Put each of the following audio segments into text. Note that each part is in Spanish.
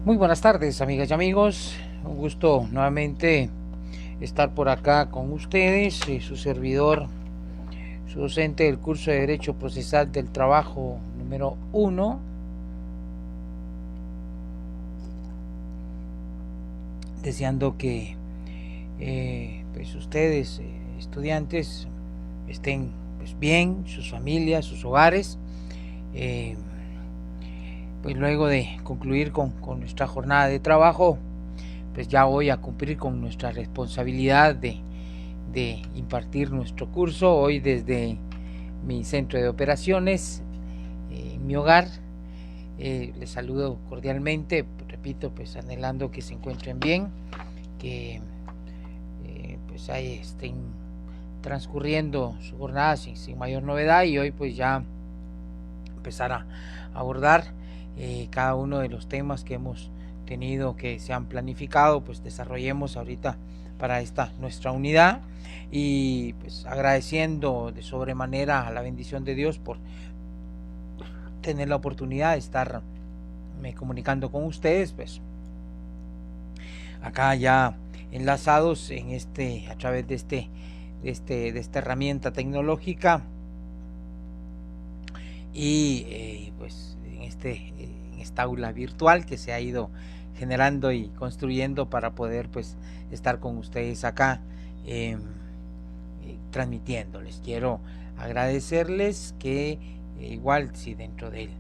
Muy buenas tardes, amigas y amigos. Un gusto nuevamente estar por acá con ustedes. Su servidor, su docente del curso de Derecho Procesal del Trabajo número 1. Deseando que pues ustedes, estudiantes, estén pues bien, sus familias, sus hogares. Pues luego de concluir con nuestra jornada de trabajo, pues ya voy a cumplir con nuestra responsabilidad de impartir nuestro curso hoy desde mi centro de operaciones, en mi hogar. Les saludo cordialmente, repito, pues anhelando que se encuentren bien, que pues ahí estén transcurriendo su jornada sin mayor novedad, y hoy pues ya empezar a abordar cada uno de los temas que hemos tenido, que se han planificado, pues desarrollemos ahorita para esta nuestra unidad, y pues agradeciendo de sobremanera a la bendición de Dios por tener la oportunidad de estar comunicando con ustedes, pues acá ya enlazados en a través de esta herramienta tecnológica, y pues en esta aula virtual que se ha ido generando y construyendo para poder pues estar con ustedes acá transmitiéndoles. Quiero agradecerles que igual si dentro del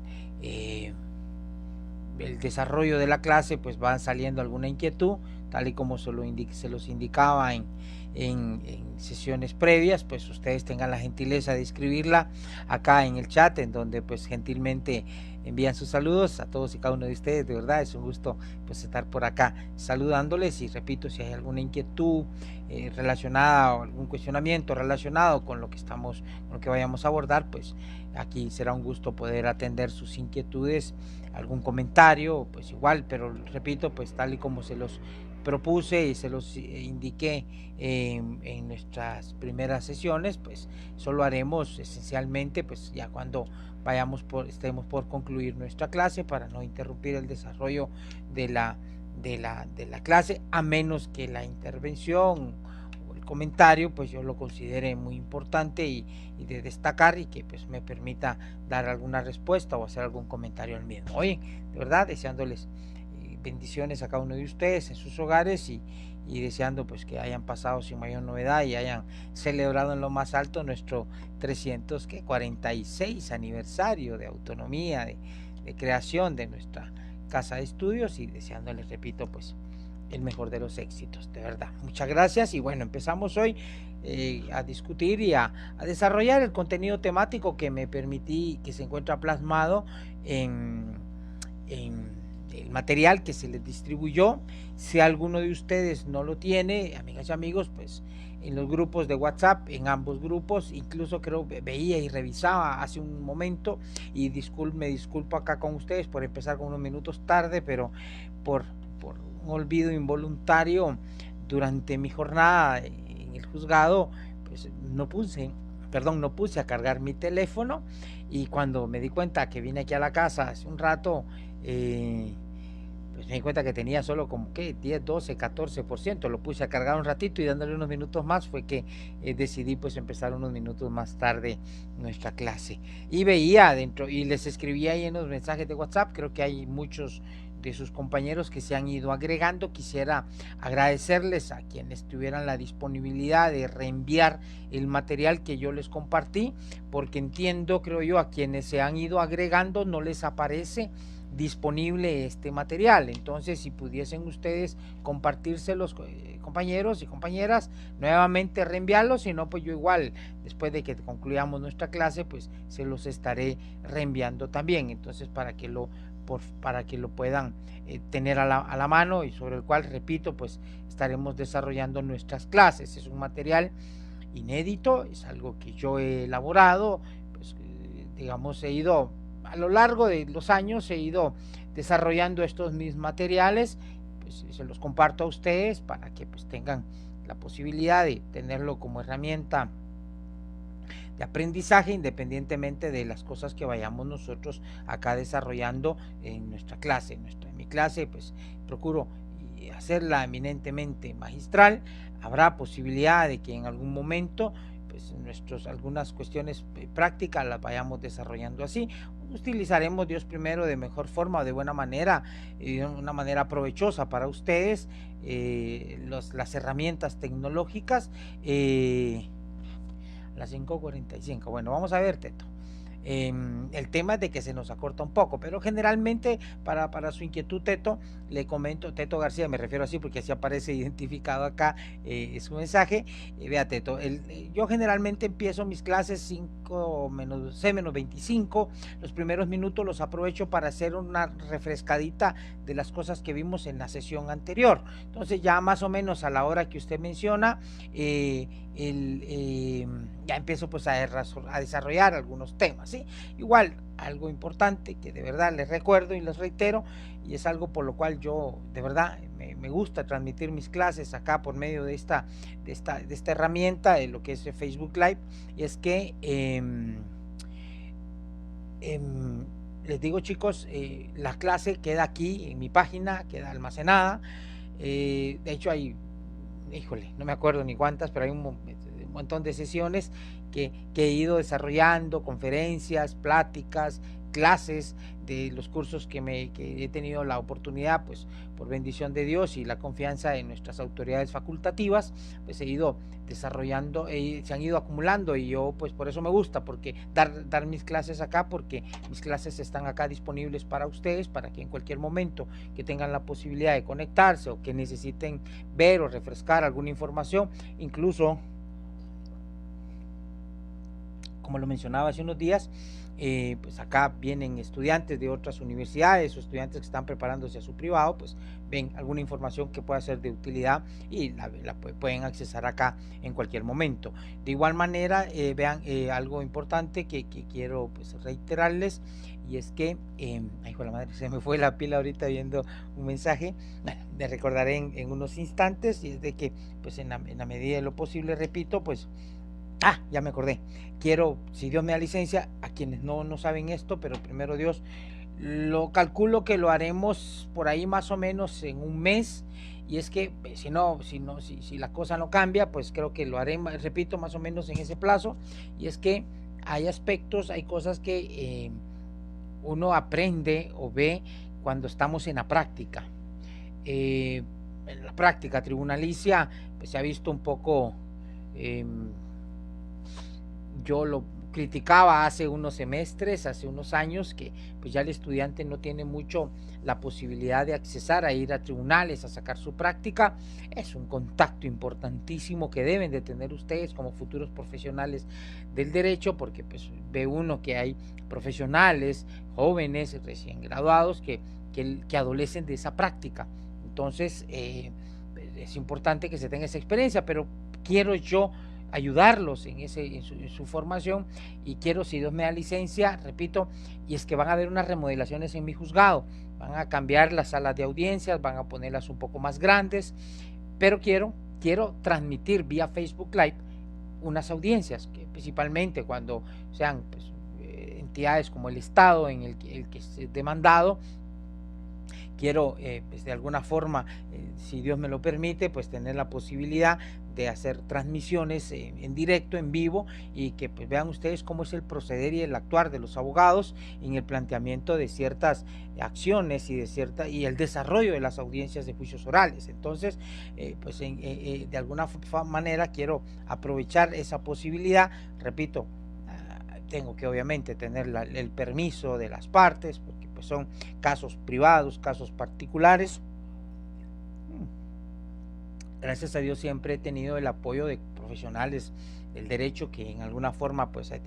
el desarrollo de la clase pues va saliendo alguna inquietud, tal y como se los indicaba en sesiones previas, pues ustedes tengan la gentileza de escribirla acá en el chat, en donde pues gentilmente envían sus saludos a todos y cada uno de ustedes. De verdad es un gusto pues estar por acá saludándoles, y repito, si hay alguna inquietud relacionada o algún cuestionamiento relacionado con lo que vayamos a abordar, pues aquí será un gusto poder atender sus inquietudes, algún comentario, pues igual, pero repito, pues tal y como se los propuse y se los indiqué en nuestras primeras sesiones, pues solo haremos esencialmente pues ya cuando estemos por concluir nuestra clase, para no interrumpir el desarrollo de la clase, a menos que la intervención o el comentario pues yo lo considere muy importante y de destacar, y que pues me permita dar alguna respuesta o hacer algún comentario al mismo. Oye, de verdad deseándoles bendiciones a cada uno de ustedes en sus hogares, y deseando pues que hayan pasado sin mayor novedad y hayan celebrado en lo más alto nuestro 346 aniversario de autonomía, de creación de nuestra casa de estudios, y deseándoles, repito, pues el mejor de los éxitos. De verdad, muchas gracias. Y bueno, empezamos hoy a discutir y a desarrollar el contenido temático que me permití, que se encuentra plasmado en el material que se les distribuyó. Si alguno de ustedes no lo tiene, amigas y amigos, pues en los grupos de WhatsApp, en ambos grupos, incluso creo veía y revisaba hace un momento, y me disculpo acá con ustedes por empezar con unos minutos tarde, pero por un olvido involuntario durante mi jornada en el juzgado, pues no puse a cargar mi teléfono, y cuando me di cuenta que vine aquí a la casa hace un rato, pues me di cuenta que tenía solo como que 10, 12, 14%, lo puse a cargar un ratito, y dándole unos minutos más fue que decidí pues empezar unos minutos más tarde nuestra clase. Y veía adentro, y les escribía ahí en los mensajes de WhatsApp, creo que hay muchos de sus compañeros que se han ido agregando. Quisiera agradecerles a quienes tuvieran la disponibilidad de reenviar el material que yo les compartí, porque entiendo, creo yo, a quienes se han ido agregando no les aparece disponible este material. Entonces, si pudiesen ustedes compartírselos, compañeros y compañeras, nuevamente reenviarlos. Si no, pues yo igual, después de que concluyamos nuestra clase, pues se los estaré reenviando también. Entonces, para que lo puedan tener a la mano, y sobre el cual, repito, pues estaremos desarrollando nuestras clases. Es un material inédito, es algo que yo he elaborado, pues digamos, a lo largo de los años he ido desarrollando estos mis materiales, pues se los comparto a ustedes para que pues tengan la posibilidad de tenerlo como herramienta de aprendizaje, independientemente de las cosas que vayamos nosotros acá desarrollando en nuestra clase, en mi clase pues procuro hacerla eminentemente magistral. Habrá posibilidad de que en algún momento pues algunas cuestiones prácticas las vayamos desarrollando así. Utilizaremos Dios primero de mejor forma o de buena manera, de una manera provechosa para ustedes, las herramientas tecnológicas. A las 5:45. Bueno, vamos a ver, Teto. El tema es de que se nos acorta un poco, pero generalmente para su inquietud, Teto, le comento, Teto García, me refiero así porque así aparece identificado acá su mensaje. Vea, Teto, yo generalmente empiezo mis clases 6:25, los primeros minutos los aprovecho para hacer una refrescadita de las cosas que vimos en la sesión anterior. Entonces ya más o menos a la hora que usted menciona, ya empiezo pues a desarrollar algunos temas, ¿sí? Igual, algo importante que de verdad les recuerdo y les reitero, y es algo por lo cual yo de verdad me gusta transmitir mis clases acá por medio de esta herramienta, de lo que es Facebook Live, y es que les digo, chicos, la clase queda aquí en mi página, queda almacenada. De hecho hay, híjole, no me acuerdo ni cuántas, pero hay un montón de sesiones que he ido desarrollando, conferencias, pláticas, clases de los cursos que he tenido la oportunidad, pues por bendición de Dios y la confianza de nuestras autoridades facultativas, pues he ido desarrollando, se han ido acumulando, y yo pues por eso me gusta, porque dar mis clases acá, porque mis clases están acá disponibles para ustedes, para que en cualquier momento que tengan la posibilidad de conectarse o que necesiten ver o refrescar alguna información, incluso como lo mencionaba hace unos días, pues acá vienen estudiantes de otras universidades o estudiantes que están preparándose a su privado, pues ven alguna información que pueda ser de utilidad y la pueden accesar acá en cualquier momento. De igual manera, vean algo importante que quiero pues reiterarles, y es que, ay, hijo de la madre, se me fue la pila ahorita viendo un mensaje. Bueno, les recordaré en unos instantes, y es de que pues en la medida de lo posible, repito, pues ya me acordé. Quiero, si Dios me da licencia, a quienes no saben esto, pero primero Dios, lo calculo que lo haremos por ahí más o menos en un mes. Y es que si la cosa no cambia, pues creo que lo haré, repito, más o menos en ese plazo. Y es que hay aspectos, hay cosas que uno aprende o ve cuando estamos en la práctica. En la práctica tribunalicia, pues se ha visto un poco... yo lo criticaba hace unos semestres, hace unos años, que pues ya el estudiante no tiene mucho la posibilidad de accesar a ir a tribunales a sacar su práctica. Es un contacto importantísimo que deben de tener ustedes como futuros profesionales del derecho, porque pues ve uno que hay profesionales jóvenes recién graduados que adolecen de esa práctica. Entonces es importante que se tenga esa experiencia, pero quiero yo ayudarlos en su formación, y quiero, si Dios me da licencia, repito, y es que van a haber unas remodelaciones en mi juzgado, van a cambiar las salas de audiencias, van a ponerlas un poco más grandes, pero quiero transmitir vía Facebook Live unas audiencias, que principalmente cuando sean pues, entidades como el Estado en el que es demandado. Quiero pues de alguna forma, si Dios me lo permite, pues tener la posibilidad de hacer transmisiones en directo, en vivo, y que pues vean ustedes cómo es el proceder y el actuar de los abogados en el planteamiento de ciertas acciones y el desarrollo de las audiencias de juicios orales. Entonces, pues de alguna manera quiero aprovechar esa posibilidad. Repito, tengo que obviamente tener el permiso de las partes, porque pues son casos privados, casos particulares. Gracias a Dios siempre he tenido el apoyo de profesionales del derecho que en alguna forma pues ha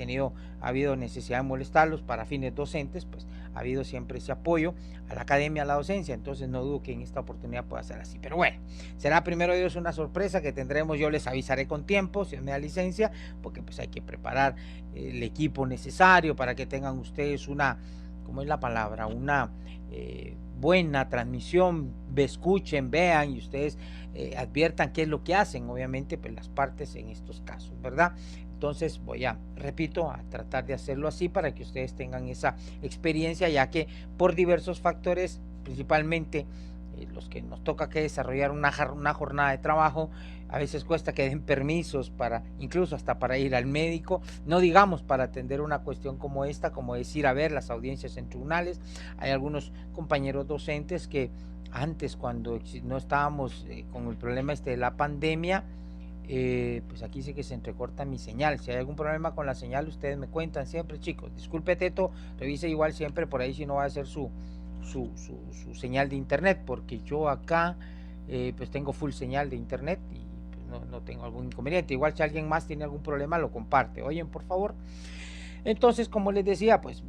habido necesidad de molestarlos para fines docentes, pues ha habido siempre ese apoyo a la academia, a la docencia. Entonces no dudo que en esta oportunidad pueda ser así, pero bueno, será primero Dios una sorpresa que tendremos. Yo les avisaré con tiempo si me da licencia, porque pues hay que preparar el equipo necesario para que tengan ustedes una, ¿cómo es la palabra? Una buena transmisión, escuchen, vean, y ustedes adviertan qué es lo que hacen, obviamente, pues las partes en estos casos, ¿verdad? Entonces repito, a tratar de hacerlo así para que ustedes tengan esa experiencia, ya que por diversos factores, principalmente los que nos toca que desarrollar una jornada de trabajo, a veces cuesta que den permisos para, incluso hasta para ir al médico, no digamos para atender una cuestión como esta, como es ir a ver las audiencias en tribunales. Hay algunos compañeros docentes que antes, cuando no estábamos con el problema de la pandemia, pues aquí sí que se entrecorta mi señal. Si hay algún problema con la señal, ustedes me cuentan siempre, chicos. Disculpe, Teto, revise igual siempre por ahí si no va a ser su señal de internet, porque yo acá pues tengo full señal de internet y pues no tengo algún inconveniente. Igual si alguien más tiene algún problema, lo comparte. Oyen, por favor. Entonces, como les decía, pues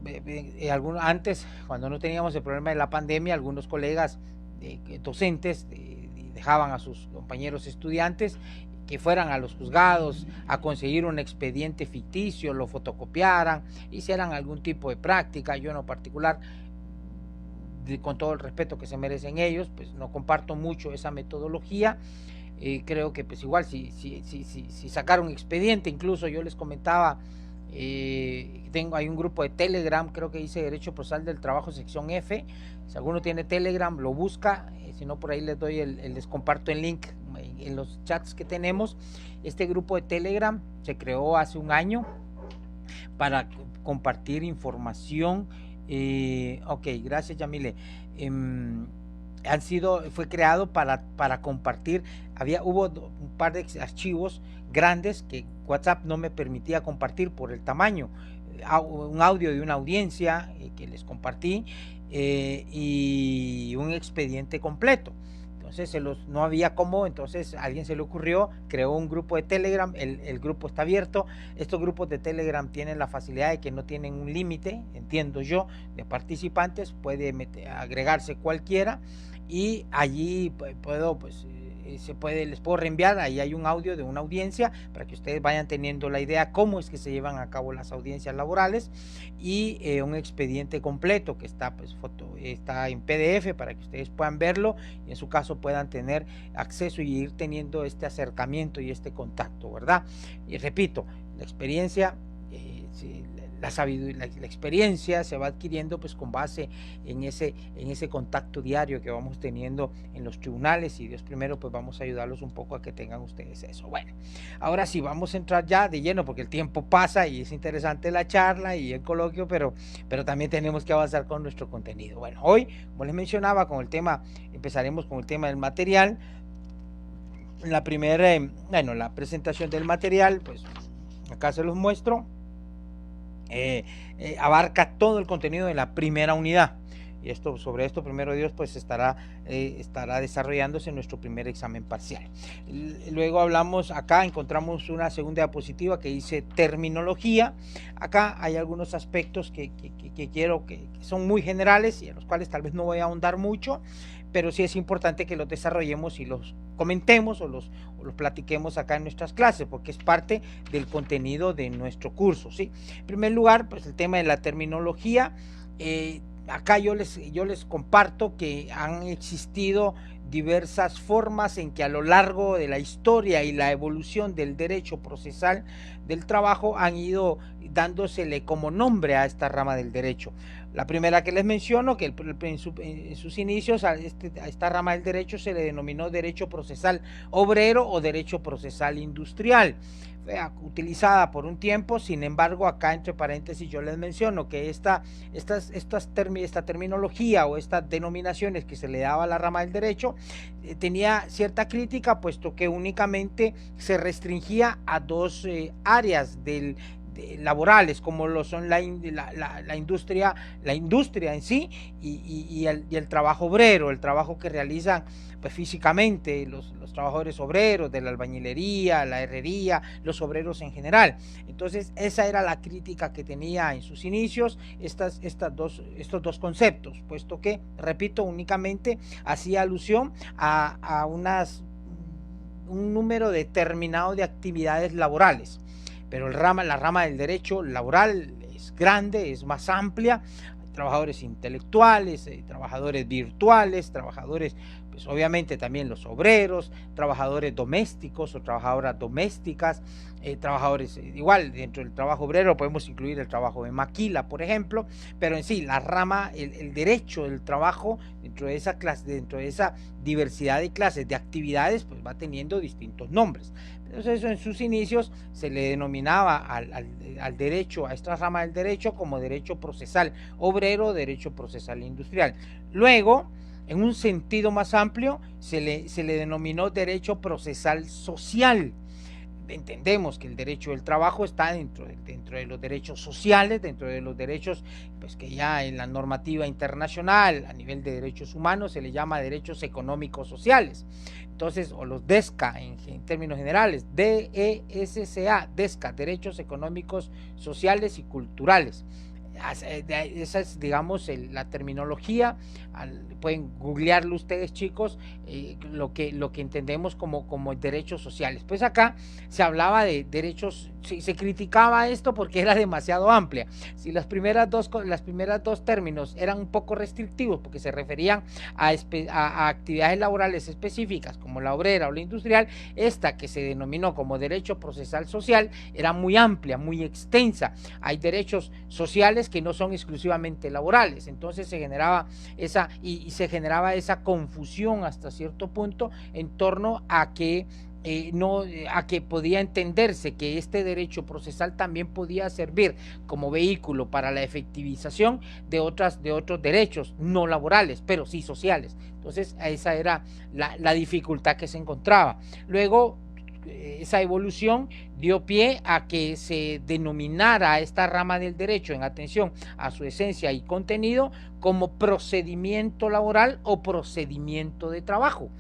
antes, cuando no teníamos el problema de la pandemia, algunos colegas docentes dejaban a sus compañeros estudiantes que fueran a los juzgados a conseguir un expediente ficticio, lo fotocopiaran, hicieran algún tipo de práctica. Yo en lo particular, con todo el respeto que se merecen ellos, pues no comparto mucho esa metodología. Creo que pues igual si sacaron un expediente, incluso yo les comentaba, hay un grupo de Telegram, creo que dice Derecho Procesal del Trabajo sección F. Si alguno tiene Telegram, lo busca, si no por ahí les comparto el link en los chats que tenemos. Este grupo de Telegram se creó hace un año para compartir información. Ok, gracias, Yamile. Fue creado para compartir. Hubo un par de archivos grandes que WhatsApp no me permitía compartir por el tamaño. Un audio de una audiencia que les compartí y un expediente completo. Entonces no había cómo, entonces a alguien se le ocurrió, creó un grupo de Telegram, el grupo está abierto. Estos grupos de Telegram tienen la facilidad de que no tienen un límite, entiendo yo, de participantes, puede agregarse cualquiera, y allí les puedo reenviar, ahí hay un audio de una audiencia para que ustedes vayan teniendo la idea cómo es que se llevan a cabo las audiencias laborales, y un expediente completo que está en PDF para que ustedes puedan verlo y en su caso puedan tener acceso y ir teniendo este acercamiento y este contacto, ¿verdad? Y repito, la experiencia la experiencia se va adquiriendo pues con base en ese contacto diario que vamos teniendo en los tribunales, y Dios primero pues vamos a ayudarlos un poco a que tengan ustedes eso. Bueno, ahora sí vamos a entrar ya de lleno porque el tiempo pasa y es interesante la charla y el coloquio, pero también tenemos que avanzar con nuestro contenido. Bueno, hoy, como les mencionaba, empezaremos con el tema del material. La presentación del material, pues acá se los muestro. Abarca todo el contenido de la primera unidad, y sobre esto primero Dios pues estará desarrollándose nuestro primer examen parcial. Luego encontramos una segunda diapositiva que dice terminología. Acá hay algunos aspectos que quiero que son muy generales y en los cuales tal vez no voy a ahondar mucho, pero sí es importante que los desarrollemos y los comentemos o los platiquemos acá en nuestras clases, porque es parte del contenido de nuestro curso, ¿sí? En primer lugar, pues el tema de la terminología. Acá yo les comparto que han existido diversas formas en que a lo largo de la historia y la evolución del derecho procesal del trabajo han ido dándosele como nombre a esta rama del derecho. La primera que les menciono, que en sus inicios a esta rama del derecho se le denominó derecho procesal obrero o derecho procesal industrial. Fue utilizada por un tiempo, sin embargo, acá entre paréntesis yo les menciono que esta terminología o estas denominaciones que se le daba a la rama del derecho tenía cierta crítica, puesto que únicamente se restringía a dos áreas laborales, como lo son la industria en sí y el trabajo obrero, el trabajo que realizan pues físicamente los trabajadores obreros de la albañilería, la herrería, los obreros en general. Entonces esa era la crítica que tenía en sus inicios estos dos conceptos, puesto que, repito, únicamente hacía alusión a un número determinado de actividades laborales. Pero la rama del derecho laboral es grande, es más amplia. Hay trabajadores intelectuales, trabajadores virtuales, trabajadores pues obviamente también los obreros, trabajadores domésticos o trabajadoras domésticas, trabajadores, igual dentro del trabajo obrero podemos incluir el trabajo de maquila, por ejemplo, pero en sí la rama, el derecho del trabajo dentro de esa clase, dentro de esa diversidad de clases, de actividades, pues va teniendo distintos nombres. Entonces eso en sus inicios se le denominaba al derecho, a esta rama del derecho, como derecho procesal obrero, derecho procesal industrial. Luego, en un sentido más amplio, se le denominó derecho procesal social. Entendemos que el derecho del trabajo está dentro de los derechos sociales, dentro de los derechos pues que ya en la normativa internacional a nivel de derechos humanos se le llama derechos económicos sociales. Entonces, o los DESCA en términos generales, DESCA, DESCA, derechos económicos sociales y culturales. Esa es, digamos, la terminología. Pueden googlearlo ustedes, chicos, lo que entendemos como derechos sociales. Pues acá se hablaba de derechos, se criticaba esto porque era demasiado amplia. Si las primeras dos términos eran un poco restrictivos porque se referían a actividades laborales específicas como la obrera o la industrial, esta que se denominó como derecho procesal social era muy amplia, muy extensa. Hay derechos sociales que no son exclusivamente laborales, entonces se generaba esa confusión hasta cierto punto en torno a que a que podía entenderse que este derecho procesal también podía servir como vehículo para la efectivización de otros derechos no laborales, pero sí sociales. Entonces esa era la dificultad que se encontraba. Luego esa evolución dio pie a que se denominara a esta rama del derecho, en atención a su esencia y contenido, como procedimiento laboral o procedimiento de trabajo.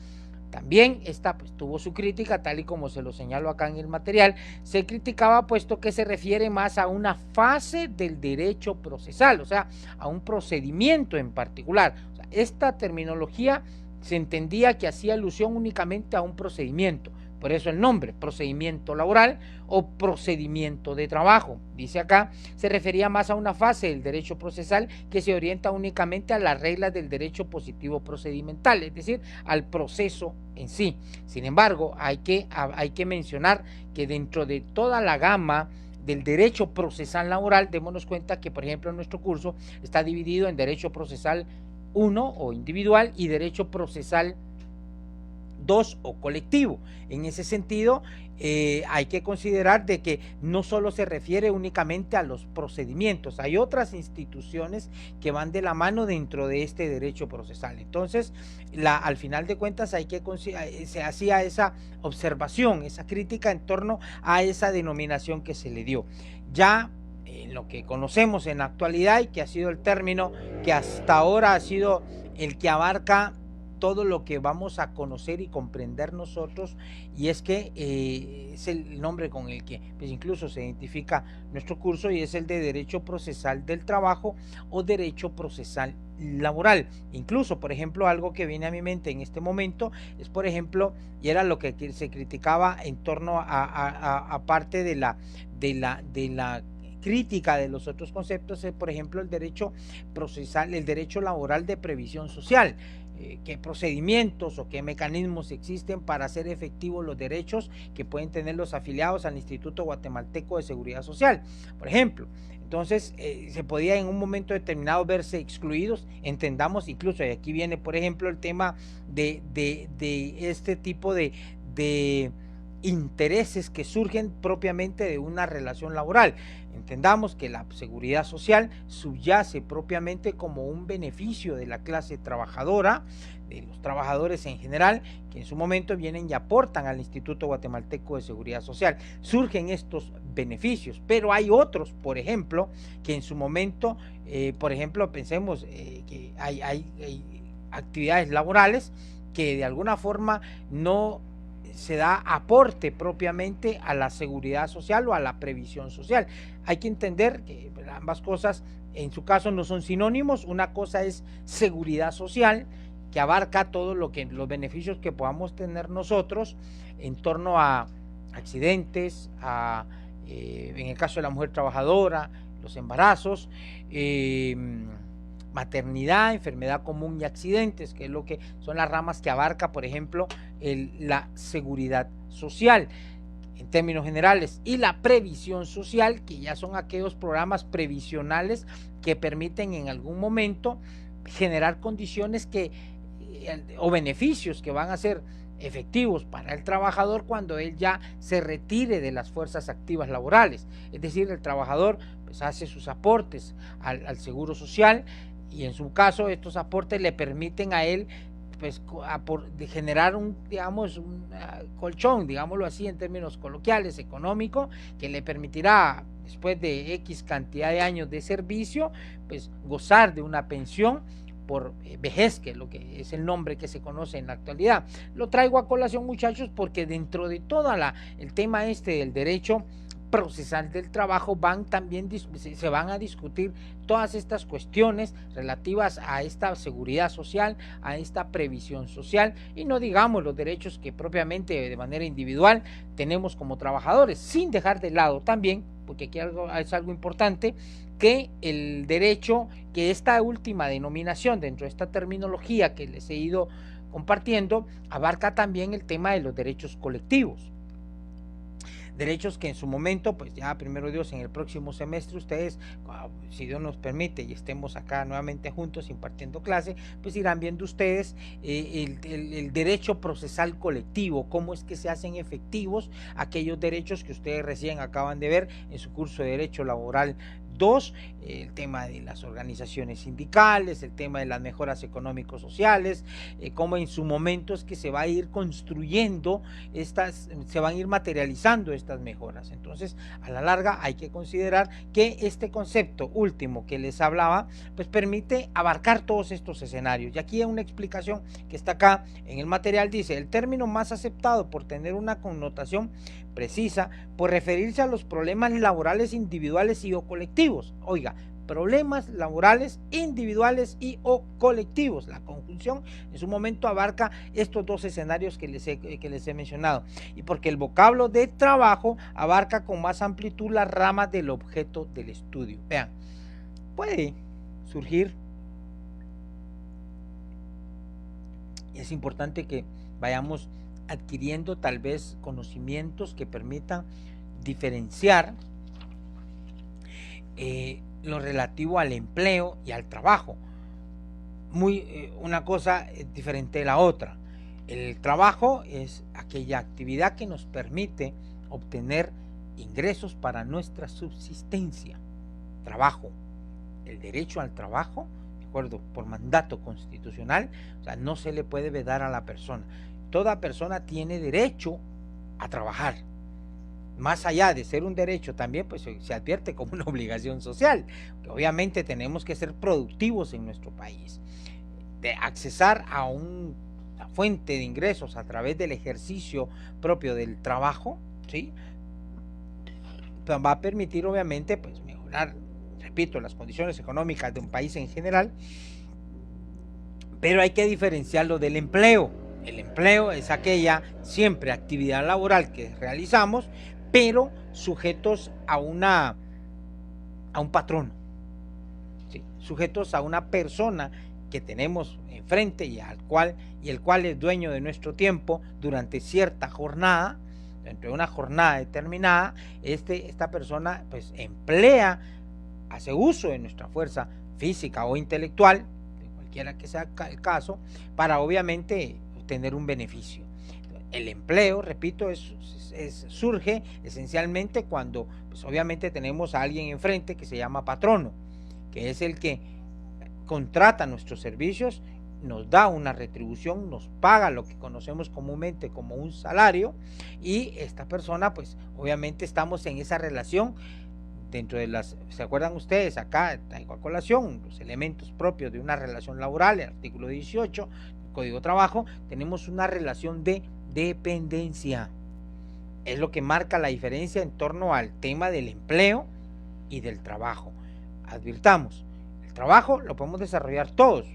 También esta pues, tuvo su crítica, tal y como se lo señalo acá en el material. Se criticaba puesto que se refiere más a una fase del derecho procesal, o sea, a un procedimiento en particular. O sea, esta terminología se entendía que hacía alusión únicamente a un procedimiento. Por eso el nombre, procedimiento laboral o procedimiento de trabajo. Dice acá, se refería más a una fase del derecho procesal que se orienta únicamente a las reglas del derecho positivo procedimental, es decir, al proceso en sí. Sin embargo, hay que mencionar que dentro de toda la gama del derecho procesal laboral, démonos cuenta que, por ejemplo, nuestro curso está dividido en derecho procesal 1 o individual y derecho procesal 2 o colectivo. En ese sentido, hay que considerar de que no solo se refiere únicamente a los procedimientos, hay otras instituciones que van de la mano dentro de este derecho procesal. Entonces, al final de cuentas, se hacía esa observación, esa crítica en torno a esa denominación que se le dio. Ya en lo que conocemos en la actualidad y que ha sido el término que hasta ahora ha sido el que abarca todo lo que vamos a conocer y comprender nosotros, y es que es el nombre con el que pues, incluso se identifica nuestro curso, y es el de Derecho Procesal del Trabajo o Derecho Procesal Laboral. Incluso, por ejemplo, algo que viene a mi mente en este momento es, por ejemplo, y era lo que se criticaba en torno a parte de la crítica de los otros conceptos, por ejemplo, el derecho procesal, el derecho laboral de previsión social. Qué procedimientos o qué mecanismos existen para hacer efectivos los derechos que pueden tener los afiliados al Instituto Guatemalteco de Seguridad Social, por ejemplo. Entonces, se podía en un momento determinado verse excluidos, entendamos incluso, y aquí viene, por ejemplo, el tema de este tipo de intereses que surgen propiamente de una relación laboral. Entendamos que la seguridad social subyace propiamente como un beneficio de la clase trabajadora, de los trabajadores en general, que en su momento vienen y aportan al Instituto Guatemalteco de Seguridad Social. Surgen estos beneficios, pero hay otros, por ejemplo, que en su momento, por ejemplo, pensemos que hay actividades laborales que de alguna forma no se da aporte propiamente a la seguridad social o a la previsión social. Hay que entender que ambas cosas en su caso no son sinónimos. Una cosa es seguridad social, que abarca todo los beneficios que podamos tener nosotros en torno a accidentes, en el caso de la mujer trabajadora, los embarazos, maternidad, enfermedad común y accidentes, que es lo que son las ramas que abarca, por ejemplo, la seguridad social en términos generales, y la previsión social, que ya son aquellos programas previsionales que permiten en algún momento generar condiciones o beneficios que van a ser efectivos para el trabajador cuando él ya se retire de las fuerzas activas laborales. Es decir, el trabajador pues hace sus aportes al seguro social, y en su caso estos aportes le permiten a él pues de generar un colchón, digámoslo así en términos coloquiales, económico, que le permitirá después de X cantidad de años de servicio pues gozar de una pensión por vejez, que es lo que es el nombre que se conoce en la actualidad. Lo traigo a colación, muchachos, porque dentro de todo el tema del derecho procesal del trabajo se van a discutir todas estas cuestiones relativas a esta seguridad social, a esta previsión social, y no digamos los derechos que propiamente de manera individual tenemos como trabajadores, sin dejar de lado también, porque aquí es algo importante, que el derecho, que esta última denominación dentro de esta terminología que les he ido compartiendo, abarca también el tema de los derechos colectivos. Derechos que en su momento, pues ya primero Dios, en el próximo semestre ustedes, si Dios nos permite y estemos acá nuevamente juntos impartiendo clase, pues irán viendo ustedes el derecho procesal colectivo, cómo es que se hacen efectivos aquellos derechos que ustedes recién acaban de ver en su curso de Derecho Laboral 2, el tema de las organizaciones sindicales, el tema de las mejoras económicos sociales, cómo en su momento es que se va a ir construyendo se van a ir materializando estas mejoras. Entonces, a la larga hay que considerar que este concepto último que les hablaba, pues permite abarcar todos estos escenarios. Y aquí hay una explicación que está acá en el material, dice: el término más aceptado por tener una connotación precisa, por referirse a los problemas laborales individuales y o colectivos. Oiga, problemas laborales individuales y o colectivos. La conjunción en su momento abarca estos dos escenarios que les he mencionado, y porque el vocablo de trabajo abarca con más amplitud las ramas del objeto del estudio. Vean, puede surgir, es importante que vayamos adquiriendo tal vez conocimientos que permitan diferenciar lo relativo al empleo y al trabajo. Una cosa es diferente de la otra. El trabajo es aquella actividad que nos permite obtener ingresos para nuestra subsistencia. Trabajo. El derecho al trabajo, de acuerdo, por mandato constitucional, o sea, no se le puede vedar a la persona. Toda persona tiene derecho a trabajar. Más allá de ser un derecho, también pues se advierte como una obligación social, que obviamente tenemos que ser productivos en nuestro país. De accesar a una fuente de ingresos a través del ejercicio propio del trabajo, ¿sí? Pues va a permitir obviamente pues mejorar, repito, las condiciones económicas de un país en general, pero hay que diferenciarlo del empleo. El empleo es aquella siempre actividad laboral que realizamos, pero sujetos a un patrón, ¿sí? Sujetos a una persona que tenemos enfrente y el cual es dueño de nuestro tiempo durante cierta jornada, dentro de una jornada determinada. Esta persona pues hace uso de nuestra fuerza física o intelectual, cualquiera que sea el caso, para obviamente obtener un beneficio. El empleo, repito, surge esencialmente cuando pues obviamente tenemos a alguien enfrente que se llama patrono, que es el que contrata nuestros servicios, nos da una retribución, nos paga lo que conocemos comúnmente como un salario, y esta persona pues obviamente estamos en esa relación dentro de ¿se acuerdan ustedes? Acá traigo a colación los elementos propios de una relación laboral, el artículo 18 del Código de Trabajo. Tenemos una relación de dependencia. Es lo que marca la diferencia en torno al tema del empleo y del trabajo. Advirtamos, el trabajo lo podemos desarrollar todos.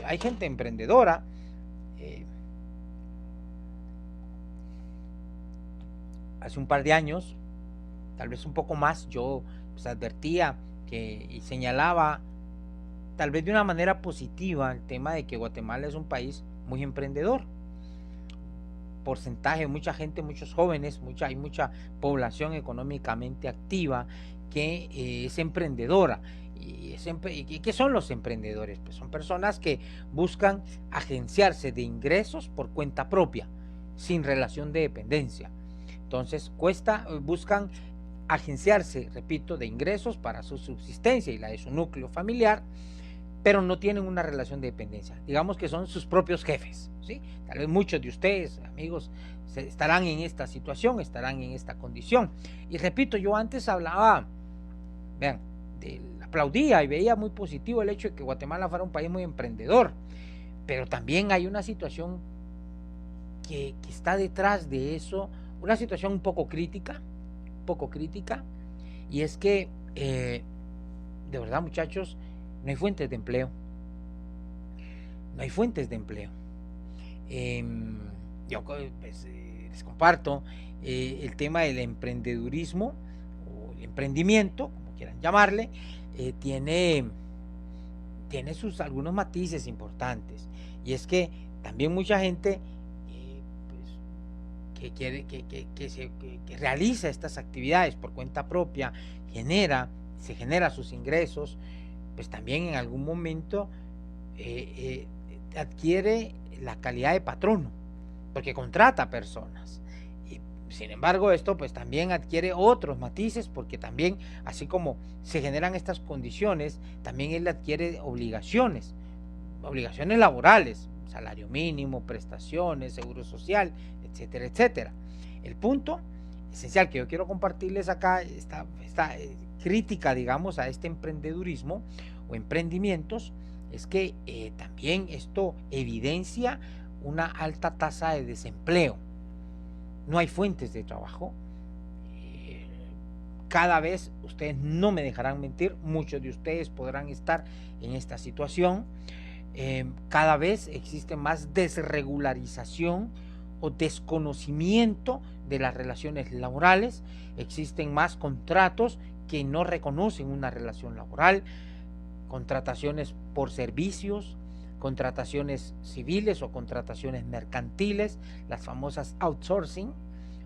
Hay gente emprendedora. Hace un par de años, tal vez un poco más, yo pues advertía y señalaba tal vez de una manera positiva el tema de que Guatemala es un país muy emprendedor. Porcentaje, mucha gente, muchos jóvenes, hay mucha población económicamente activa que es emprendedora. ¿Y qué son los emprendedores? Pues son personas que buscan agenciarse de ingresos por cuenta propia, sin relación de dependencia. Entonces buscan agenciarse, repito, de ingresos para su subsistencia y la de su núcleo familiar, pero no tienen una relación de dependencia. Digamos que son sus propios jefes, ¿sí? Tal vez muchos de ustedes, amigos, estarán en esta situación, estarán en esta condición. Y repito, yo antes hablaba, vean, aplaudía y veía muy positivo el hecho de que Guatemala fuera un país muy emprendedor, pero también hay una situación que está detrás de eso, una situación un poco crítica, y es que, de verdad, muchachos, no hay fuentes de empleo. Yo pues, les comparto el tema del emprendedurismo o el emprendimiento, como quieran llamarle, tiene algunos matices importantes, y es que también mucha gente pues, que realiza estas actividades por cuenta propia, se genera sus ingresos, pues también en algún momento adquiere la calidad de patrono, porque contrata personas. Y, sin embargo, esto pues también adquiere otros matices, porque también, así como se generan estas condiciones, también él adquiere obligaciones laborales, salario mínimo, prestaciones, seguro social, etcétera, etcétera. El punto esencial que yo quiero compartirles acá, esta crítica, digamos, a este emprendedurismo o emprendimientos, es que también esto evidencia una alta tasa de desempleo. No hay fuentes de trabajo. Cada vez, ustedes no me dejarán mentir, muchos de ustedes podrán estar en esta situación. Cada vez existe más desregularización o desconocimiento de las relaciones laborales. Existen más contratos que no reconocen una relación laboral, contrataciones por servicios, contrataciones civiles o contrataciones mercantiles, las famosas outsourcing,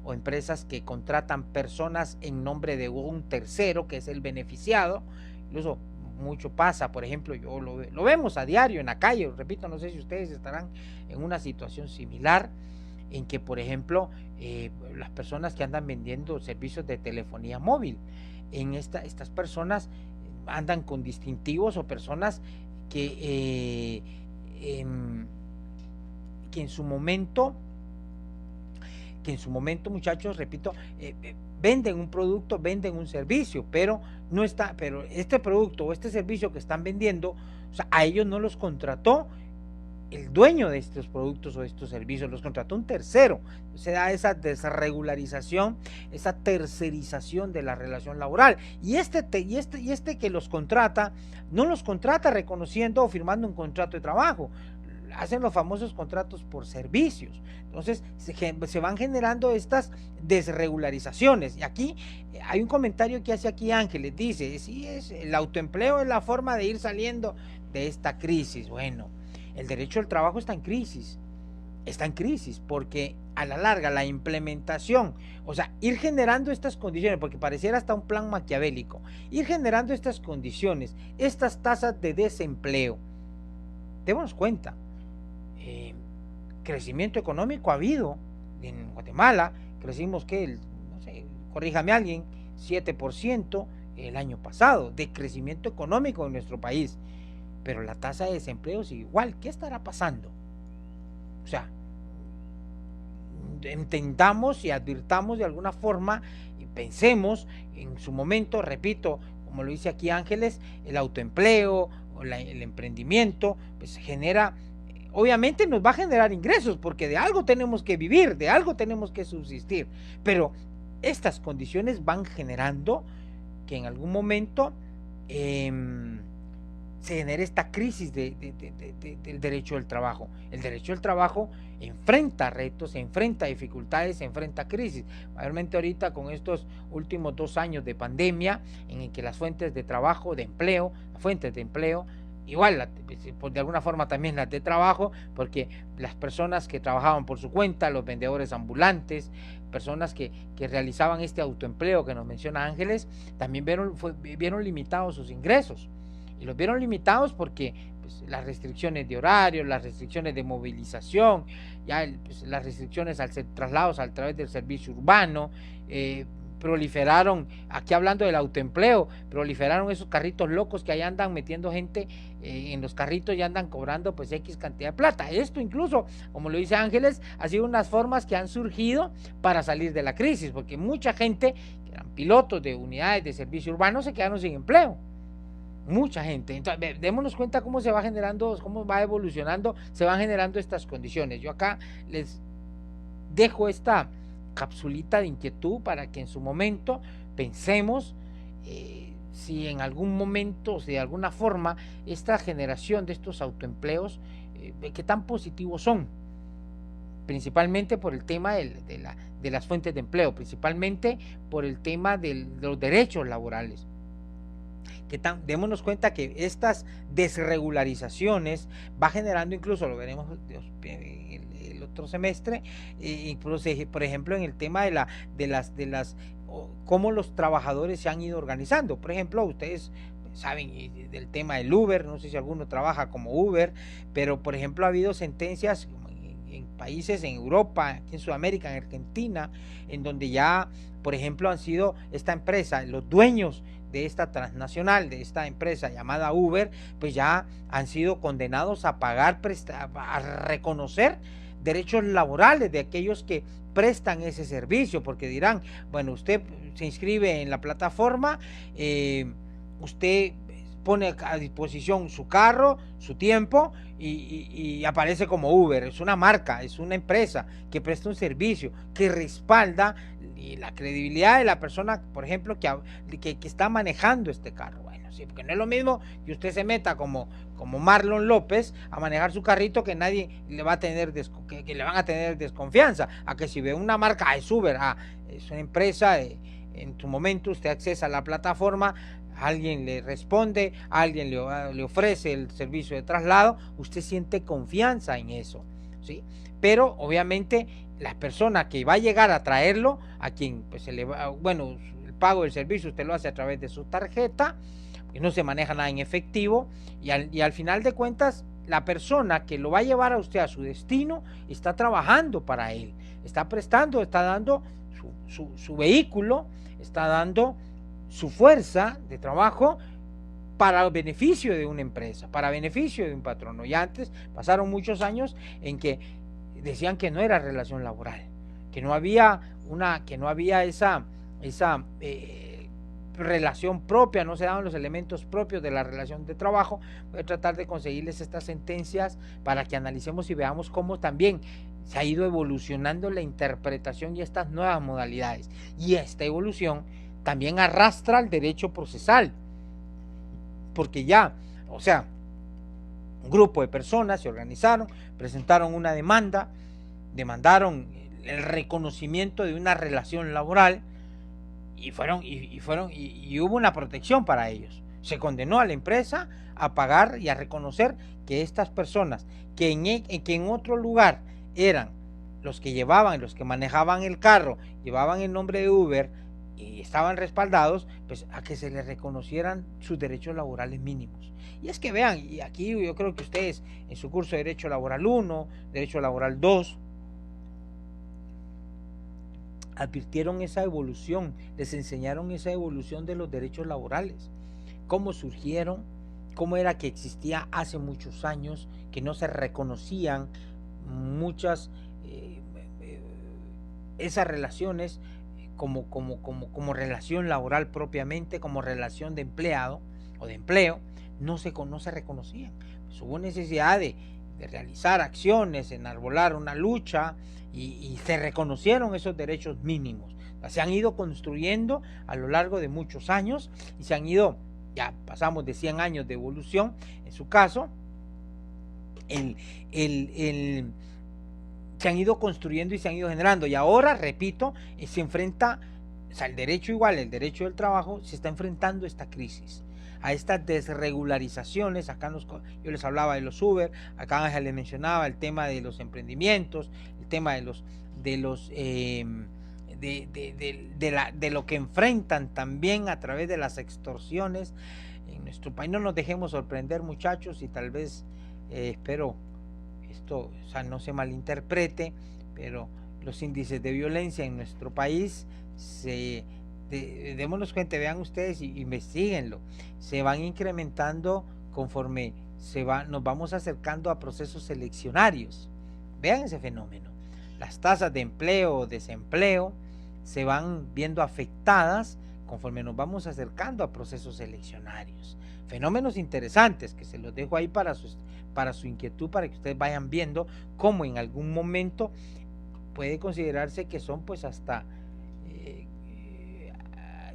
o empresas que contratan personas en nombre de un tercero que es el beneficiado. Incluso mucho pasa, por ejemplo, lo vemos a diario en la calle, repito, no sé si ustedes estarán en una situación similar, en que, por ejemplo, las personas que andan vendiendo servicios de telefonía móvil, estas personas andan con distintivos, o personas que en su momento, muchachos, repito, venden un producto, venden un servicio, pero este producto o este servicio que están vendiendo, o sea, a ellos no los contrató el dueño de estos productos o estos servicios, los contrató un tercero. Se da esa desregularización, esa tercerización de la relación laboral. Y este que los contrata, no los contrata reconociendo o firmando un contrato de trabajo. Hacen los famosos contratos por servicios. Entonces se van generando estas desregularizaciones. Y aquí hay un comentario que hace aquí Ángeles, dice, sí, el autoempleo es la forma de ir saliendo de esta crisis. Bueno, el derecho al trabajo está en crisis, porque a la larga la implementación, o sea, ir generando estas condiciones, porque pareciera hasta un plan maquiavélico, ir generando estas condiciones, estas tasas de desempleo. Démonos cuenta, crecimiento económico ha habido en Guatemala. Crecimos, no sé, corríjame alguien, 7% el año pasado de crecimiento económico en nuestro país, pero la tasa de desempleo es igual. ¿Qué estará pasando? O sea, entendamos y advirtamos de alguna forma y pensemos en su momento, repito, como lo dice aquí Ángeles, el autoempleo o el emprendimiento, pues genera, obviamente nos va a generar ingresos, porque de algo tenemos que vivir, de algo tenemos que subsistir, pero estas condiciones van generando que en algún momento se genere esta crisis del derecho del trabajo. El derecho del trabajo enfrenta retos, enfrenta dificultades, enfrenta crisis. Mayormente ahorita con estos últimos 2 años de pandemia, en el que las fuentes de trabajo, fuentes de empleo, igual pues, de alguna forma también las de trabajo, porque las personas que trabajaban por su cuenta, los vendedores ambulantes, personas que realizaban este autoempleo que nos menciona Ángeles, también vieron limitados sus ingresos, y los vieron limitados porque pues, las restricciones de horario, las restricciones de movilización, ya pues, las restricciones al ser traslados a través del servicio urbano, proliferaron, aquí hablando del autoempleo, proliferaron esos carritos locos que ahí andan metiendo gente en los carritos y andan cobrando pues X cantidad de plata. Esto incluso, como lo dice Ángeles, ha sido unas formas que han surgido para salir de la crisis, porque mucha gente que eran pilotos de unidades de servicio urbano se quedaron sin empleo. Mucha gente. Entonces, démonos cuenta cómo se va generando, cómo va evolucionando, se van generando estas condiciones. Yo acá les dejo esta capsulita de inquietud para que en su momento pensemos si en algún momento, si de alguna forma, esta generación de estos autoempleos, qué tan positivos son, principalmente por el tema de las fuentes de empleo, principalmente por el tema de los derechos laborales. Démonos cuenta que estas desregularizaciones va generando, incluso lo veremos el otro semestre, incluso, por ejemplo, en el tema de las cómo los trabajadores se han ido organizando. Por ejemplo, ustedes saben del tema del Uber, no sé si alguno trabaja como Uber, pero por ejemplo ha habido sentencias en países en Europa, aquí en Sudamérica, en Argentina, en donde ya, por ejemplo, han sido esta empresa, los dueños de esta transnacional, de esta empresa llamada Uber, pues ya han sido condenados a pagar, a reconocer derechos laborales de aquellos que prestan ese servicio, porque dirán, bueno, usted se inscribe en la plataforma, usted pone a disposición su carro, su tiempo y aparece como Uber. Es una marca, es una empresa que presta un servicio, que respalda la credibilidad de la persona, por ejemplo, que está manejando este carro. Bueno, sí, porque no es lo mismo que usted se meta como Marlon López a manejar su carrito, que nadie le va a tener que le van a tener desconfianza, a que si ve una marca, es Uber, es una empresa, en su momento usted accesa a la plataforma, alguien le responde, alguien le ofrece el servicio de traslado, usted siente confianza en eso, ¿sí? Pero obviamente la persona que va a llegar a traerlo, a quien pues se le va, bueno, el pago del servicio usted lo hace a través de su tarjeta, que no se maneja nada en efectivo, y al final de cuentas la persona que lo va a llevar a usted a su destino está trabajando para él, está prestando, está dando su vehículo, está dando su fuerza de trabajo para el beneficio de una empresa, para beneficio de un patrono. Y antes pasaron muchos años en que decían que no era relación laboral, que no había esa relación propia, no se daban los elementos propios de la relación de trabajo. Voy a tratar de conseguirles estas sentencias para que analicemos y veamos cómo también se ha ido evolucionando la interpretación y estas nuevas modalidades. Y esta evolución también arrastra el derecho procesal, porque ya, o sea, un grupo de personas se organizaron, presentaron una demanda, demandaron el reconocimiento de una relación laboral y hubo una protección para ellos. Se condenó a la empresa a pagar y a reconocer que estas personas que en otro lugar eran los que llevaban, los que manejaban el carro, llevaban el nombre de Uber y estaban respaldados, pues a que se les reconocieran sus derechos laborales mínimos. Y es que vean, y aquí yo creo que ustedes en su curso de Derecho Laboral 1, Derecho Laboral 2, advirtieron esa evolución, les enseñaron esa evolución de los derechos laborales, cómo surgieron, cómo era que existía hace muchos años, que no se reconocían muchas esas relaciones como relación laboral propiamente, como relación de empleado o de empleo, no se reconocían. Pues hubo necesidad de realizar acciones, enarbolar una lucha y se reconocieron esos derechos mínimos. Se han ido construyendo a lo largo de muchos años y se han ido, ya pasamos de 100 años de evolución, en su caso, se han ido construyendo y se han ido generando, y ahora, repito, se enfrenta, o sea, el derecho igual, el derecho del trabajo, se está enfrentando esta crisis. a estas desregularizaciones. Acá yo les hablaba de los Uber, acá Ángel les mencionaba el tema de los emprendimientos, el tema de lo que enfrentan también a través de las extorsiones en nuestro país. No nos dejemos sorprender, muchachos, y tal vez espero esto, o sea, no se malinterprete, pero los índices de violencia en nuestro país démonos cuenta, vean ustedes y investiguenlo, se van incrementando conforme nos vamos acercando a procesos eleccionarios. Vean ese fenómeno. Las tasas de empleo o desempleo se van viendo afectadas conforme nos vamos acercando a procesos eleccionarios. Fenómenos interesantes que se los dejo ahí para su inquietud, para que ustedes vayan viendo cómo en algún momento puede considerarse que son pues hasta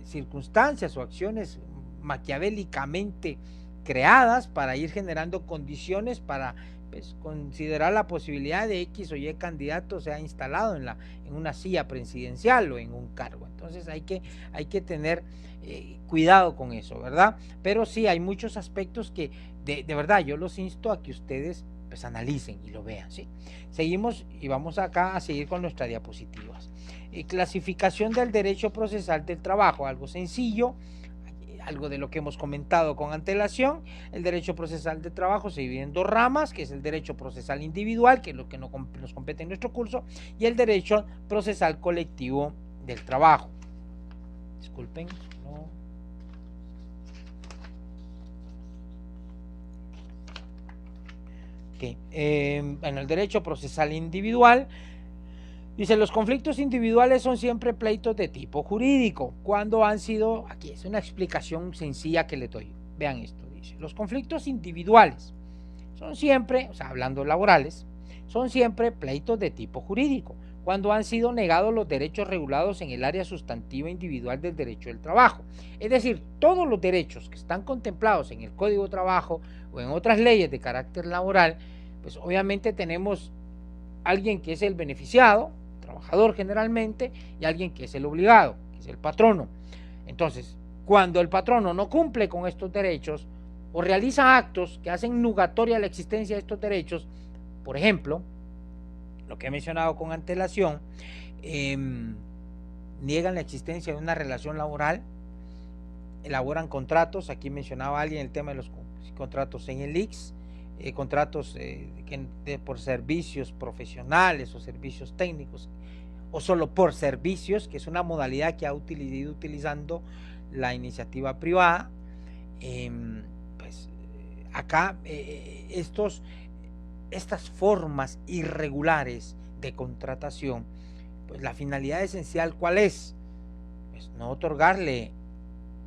circunstancias o acciones maquiavélicamente creadas para ir generando condiciones para pues, considerar la posibilidad de X o Y candidato sea instalado en una silla presidencial o en un cargo. Entonces hay que tener cuidado con eso, ¿verdad? Pero sí, hay muchos aspectos que de verdad yo los insto a que ustedes pues analicen y lo vean, ¿sí? Seguimos y vamos acá a seguir con nuestras diapositivas. Clasificación del derecho procesal del trabajo, algo sencillo, algo de lo que hemos comentado con antelación. El derecho procesal del trabajo se divide en dos ramas, que es el derecho procesal individual, que es lo que nos compete en nuestro curso, y el derecho procesal colectivo del trabajo. Disculpen, no. Okay. Bueno, el derecho procesal individual dice: los conflictos individuales son siempre pleitos de tipo jurídico. Cuando han sido, aquí es una explicación sencilla que le doy. Vean esto, dice: los conflictos individuales son siempre, o sea, hablando laborales, son siempre pleitos de tipo jurídico, cuando han sido negados los derechos regulados en el área sustantiva individual del derecho del trabajo. Es decir, todos los derechos que están contemplados en el Código de Trabajo o en otras leyes de carácter laboral, pues obviamente tenemos alguien que es el beneficiado, trabajador generalmente, y alguien que es el obligado, que es el patrono. Entonces, cuando el patrono no cumple con estos derechos o realiza actos que hacen nugatoria la existencia de estos derechos, por ejemplo, lo que he mencionado con antelación, niegan la existencia de una relación laboral, elaboran contratos, aquí mencionaba alguien el tema de los contratos en el ICS, contratos por servicios profesionales o servicios técnicos, o solo por servicios, que es una modalidad que ha ido utilizando la iniciativa privada. Pues acá estas formas irregulares de contratación, pues la finalidad esencial, ¿cuál es? Pues no otorgarle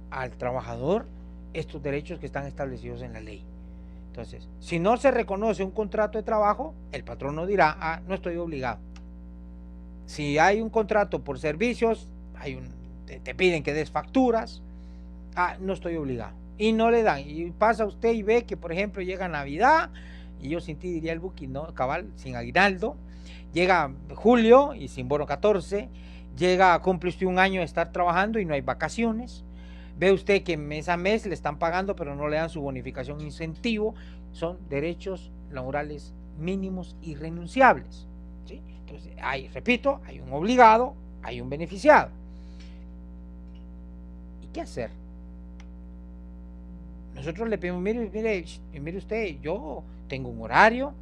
al trabajador estos derechos que están establecidos en la ley. Entonces, si no se reconoce un contrato de trabajo, el patrón no dirá: no estoy obligado. Si hay un contrato por servicios, te piden que des facturas, no estoy obligado. Y no le dan. Y pasa usted y ve que, por ejemplo, llega Navidad, y yo sin ti diría el Buki, ¿no? Cabal, sin aguinaldo. Llega julio y sin bono 14. Cumple usted un año de estar trabajando y no hay vacaciones. Ve usted que mes a mes le están pagando, pero no le dan su bonificación incentivo. Son derechos laborales mínimos irrenunciables, ¿sí? Entonces, repito, hay un obligado, hay un beneficiado. ¿Y qué hacer? Nosotros le pedimos: mire usted, yo tengo un horario,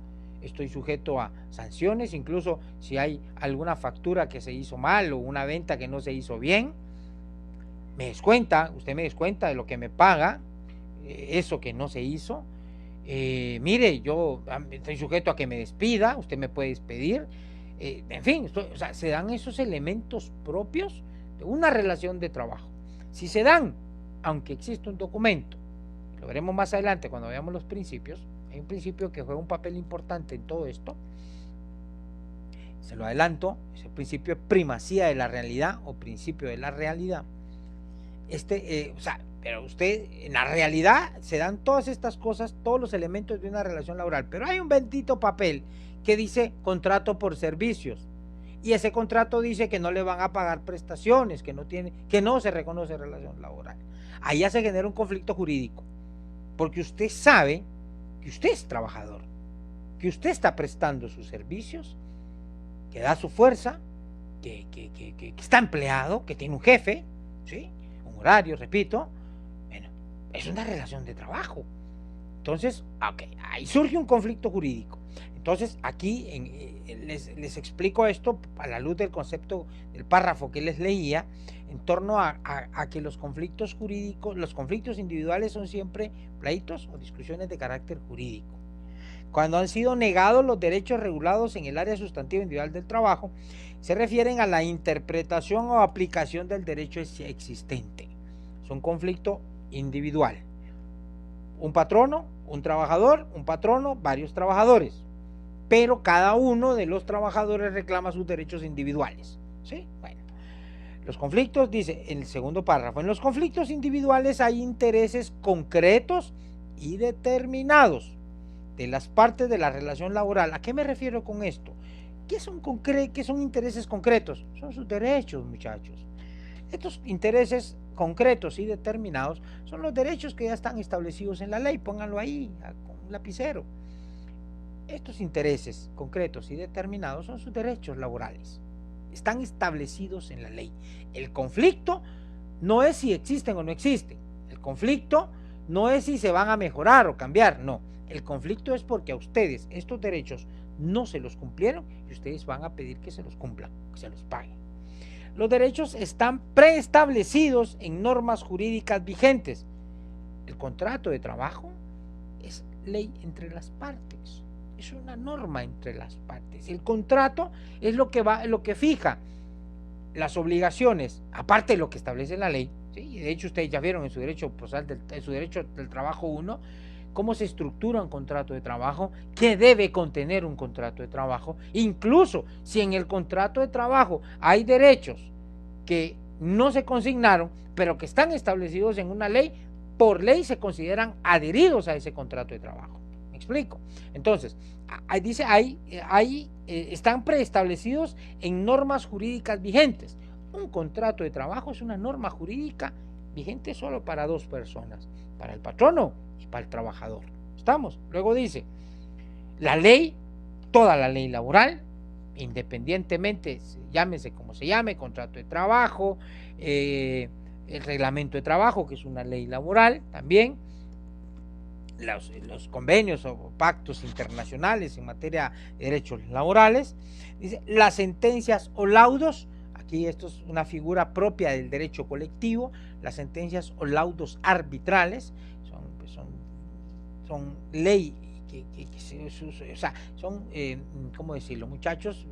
estoy sujeto a sanciones, incluso si hay alguna factura que se hizo mal o una venta que no se hizo bien, usted me descuenta de lo que me paga, eso que no se hizo. Mire, yo estoy sujeto a que me despida, usted me puede despedir. En fin, o sea, se dan esos elementos propios de una relación de trabajo. Si se dan, aunque existe un documento, lo veremos más adelante cuando veamos los principios, hay un principio que juega un papel importante en todo esto, se lo adelanto, es el principio de primacía de la realidad o principio de la realidad. Pero usted, en la realidad se dan todas estas cosas, todos los elementos de una relación laboral, pero hay un bendito papel que dice contrato por servicios, y ese contrato dice que no le van a pagar prestaciones, que no se reconoce relación laboral. Ahí ya se genera un conflicto jurídico. porque usted sabe que usted es trabajador, que usted está prestando sus servicios, que da su fuerza, que está empleado, que tiene un jefe, ¿sí? Un horario, repito. Bueno, es una relación de trabajo. Entonces, okay, ahí surge un conflicto jurídico. Entonces, aquí les explico esto a la luz del concepto del párrafo que les leía, en torno a que los conflictos jurídicos, los conflictos individuales son siempre pleitos o discusiones de carácter jurídico. Cuando han sido negados los derechos regulados en el área sustantiva individual del trabajo, se refieren a la interpretación o aplicación del derecho existente. Es un conflicto individual. Un patrono, un trabajador, un patrono, varios trabajadores. Pero cada uno de los trabajadores reclama sus derechos individuales. ¿Sí? Bueno. Los conflictos, dice en el segundo párrafo, en los conflictos individuales hay intereses concretos y determinados de las partes de la relación laboral. ¿A qué me refiero con esto? ¿Qué son intereses concretos? Son sus derechos, muchachos. Estos intereses concretos y determinados son los derechos que ya están establecidos en la ley. Pónganlo ahí con un lapicero. Estos intereses concretos y determinados son sus derechos laborales. Están establecidos en la ley. El conflicto no es si existen o no existen. El conflicto no es si se van a mejorar o cambiar. No. El conflicto es porque a ustedes estos derechos no se los cumplieron y ustedes van a pedir que se los cumplan, que se los paguen. Los derechos están preestablecidos en normas jurídicas vigentes. El contrato de trabajo es ley entre las partes. Es una norma entre las partes. El contrato es lo que fija las obligaciones, aparte de lo que establece la ley. ¿Sí? De hecho, ustedes ya vieron en su derecho del trabajo 1 cómo se estructura un contrato de trabajo, qué debe contener un contrato de trabajo. Incluso si en el contrato de trabajo hay derechos que no se consignaron, pero que están establecidos en una ley, por ley se consideran adheridos a ese contrato de trabajo. ¿Me explico? Entonces, dice ahí están preestablecidos en normas jurídicas vigentes. Un contrato de trabajo es una norma jurídica vigente solo para dos personas, para el patrono y para el trabajador. ¿Estamos? Luego dice, la ley, toda la ley laboral, independientemente, llámese como se llame, contrato de trabajo, el reglamento de trabajo, que es una ley laboral también, los convenios o pactos internacionales en materia de derechos laborales, dice, las sentencias o laudos, aquí esto es una figura propia del derecho colectivo, las sentencias o laudos arbitrales, son ley o sea, son, ¿cómo decirlo, muchachos?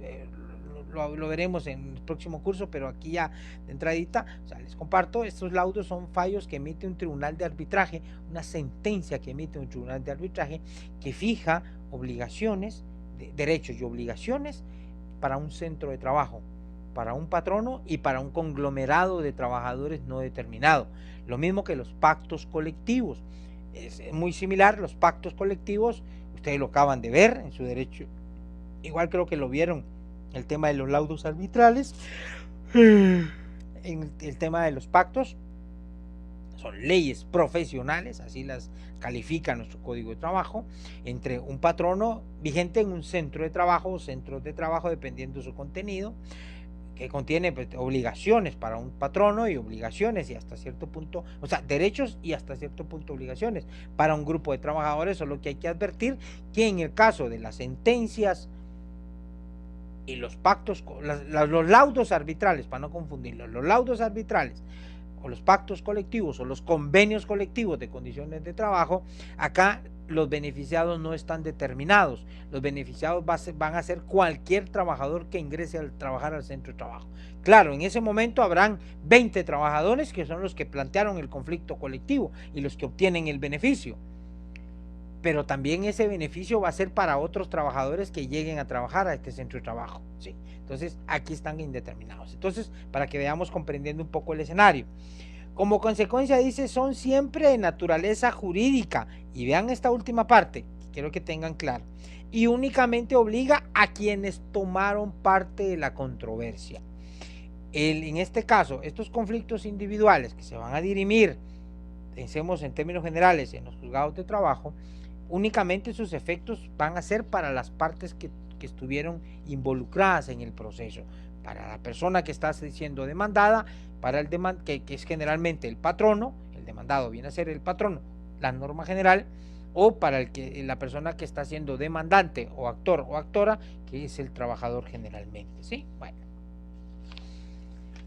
Lo veremos en el próximo curso, pero aquí ya de entradita, o sea, les comparto, estos laudos son fallos que emite un tribunal de arbitraje, una sentencia que emite un tribunal de arbitraje que fija obligaciones, derechos y obligaciones para un centro de trabajo, para un patrono y para un conglomerado de trabajadores no determinado. Lo mismo que los pactos colectivos. Es muy similar, los pactos colectivos, ustedes lo acaban de ver en su derecho, igual creo que lo vieron, el tema de los laudos arbitrales, en el tema de los pactos, son leyes profesionales, así las califica nuestro Código de Trabajo, entre un patrono vigente en un centro de trabajo o centros de trabajo, dependiendo de su contenido, que contiene obligaciones para un patrono y obligaciones y hasta cierto punto, o sea, derechos y hasta cierto punto obligaciones para un grupo de trabajadores. Solo que hay que advertir que en el caso de las sentencias y los pactos, los laudos arbitrales, para no confundirlos, los laudos arbitrales o los pactos colectivos o los convenios colectivos de condiciones de trabajo, acá los beneficiados no están determinados. Los beneficiados van a ser cualquier trabajador que ingrese a trabajar al centro de trabajo. Claro, en ese momento habrán 20 trabajadores que son los que plantearon el conflicto colectivo y los que obtienen el beneficio. Pero también ese beneficio va a ser para otros trabajadores que lleguen a trabajar a este centro de trabajo. ¿Sí? Entonces, aquí están indeterminados. Entonces, para que veamos comprendiendo un poco el escenario. Como consecuencia, dice, son siempre de naturaleza jurídica. Y vean esta última parte, quiero que tengan claro. Y únicamente obliga a quienes tomaron parte de la controversia. En este caso, estos conflictos individuales que se van a dirimir pensemos en términos generales en los juzgados de trabajo, únicamente sus efectos van a ser para las partes que estuvieron involucradas en el proceso, para la persona que está siendo demandada, para el que es generalmente el patrono, el demandado viene a ser el patrono, la norma general, o para la persona que está siendo demandante o actor o actora, que es el trabajador generalmente, ¿sí?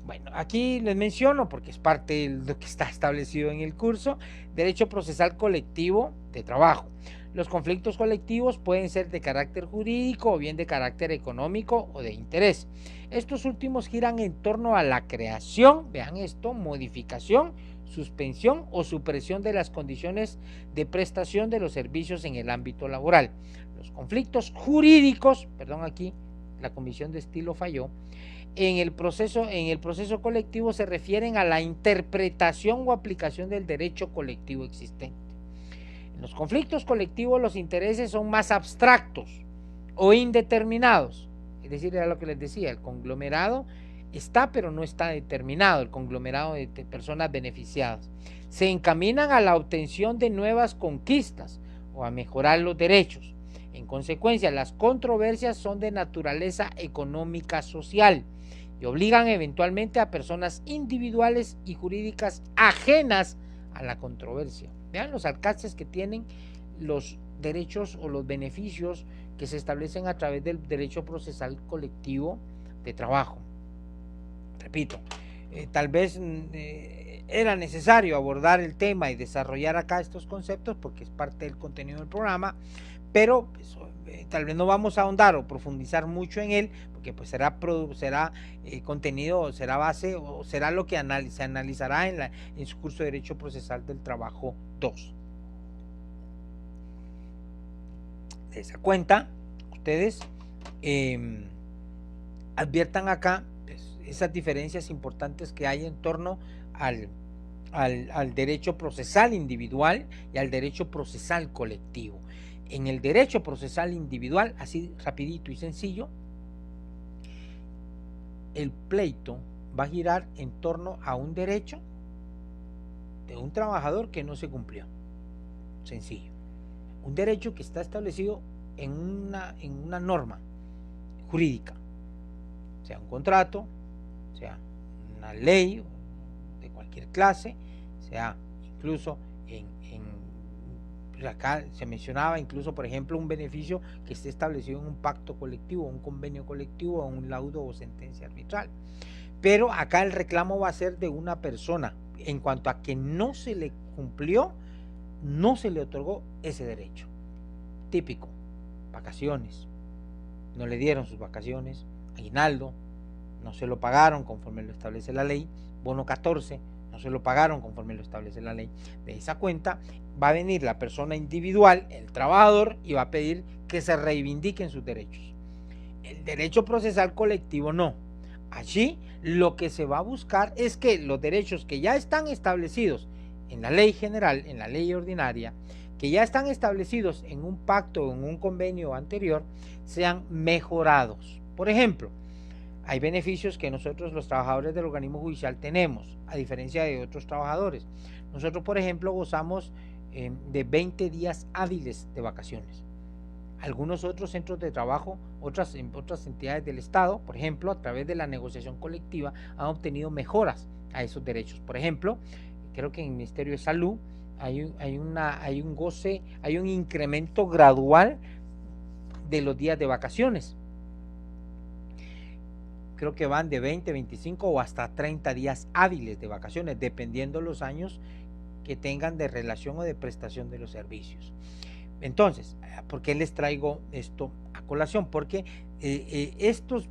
Bueno, aquí les menciono, porque es parte de lo que está establecido en el curso, derecho procesal colectivo de trabajo. Los conflictos colectivos pueden ser de carácter jurídico o bien de carácter económico o de interés. Estos últimos giran en torno a la creación, vean esto, modificación, suspensión o supresión de las condiciones de prestación de los servicios en el ámbito laboral. Los conflictos jurídicos, perdón, aquí la comisión de estilo falló, en el proceso colectivo se refieren a la interpretación o aplicación del derecho colectivo existente. En los conflictos colectivos los intereses son más abstractos o indeterminados, es decir, era lo que les decía, el conglomerado está pero no está determinado, el conglomerado de personas beneficiadas. Se encaminan a la obtención de nuevas conquistas o a mejorar los derechos. En consecuencia, las controversias son de naturaleza económica social y obligan eventualmente a personas individuales y jurídicas ajenas a la controversia. Vean los alcances que tienen los derechos o los beneficios que se establecen a través del derecho procesal colectivo de trabajo. Repito, tal vez era necesario abordar el tema y desarrollar acá estos conceptos porque es parte del contenido del programa, pero pues, tal vez no vamos a ahondar o profundizar mucho en él porque pues será contenido, será base o será lo que se analizará en su curso de Derecho Procesal del Trabajo 2. De esa cuenta, ustedes adviertan acá pues, esas diferencias importantes que hay en torno al derecho procesal individual y al derecho procesal colectivo. En el derecho procesal individual, así rapidito y sencillo, el pleito va a girar en torno a un derecho de un trabajador que no se cumplió. Sencillo. Un derecho que está establecido en una norma jurídica, sea un contrato, sea una ley de cualquier clase, sea incluso acá se mencionaba incluso, por ejemplo, un beneficio que esté establecido en un pacto colectivo, un convenio colectivo, un laudo o sentencia arbitral. Pero acá el reclamo va a ser de una persona en cuanto a que no se le cumplió, no se le otorgó ese derecho. Típico, vacaciones, no le dieron sus vacaciones, aguinaldo, no se lo pagaron conforme lo establece la ley, bono 14, no se lo pagaron conforme lo establece la ley. De esa cuenta va a venir la persona individual, el trabajador, y va a pedir que se reivindiquen sus derechos. El derecho procesal colectivo no. Allí lo que se va a buscar es que los derechos que ya están establecidos en la ley general, en la ley ordinaria, que ya están establecidos en un pacto o en un convenio anterior, sean mejorados. Por ejemplo, hay beneficios que nosotros los trabajadores del organismo judicial tenemos, a diferencia de otros trabajadores. Nosotros, por ejemplo, gozamos de 20 días hábiles de vacaciones. Algunos otros centros de trabajo, otras entidades del Estado, por ejemplo, a través de la negociación colectiva, han obtenido mejoras a esos derechos. Por ejemplo, creo que en el Ministerio de Salud hay un goce, hay un incremento gradual de los días de vacaciones. Creo que van de 20, 25 o hasta 30 días hábiles de vacaciones, dependiendo los años que tengan de relación o de prestación de los servicios. Entonces, ¿por qué les traigo esto a colación? Porque estos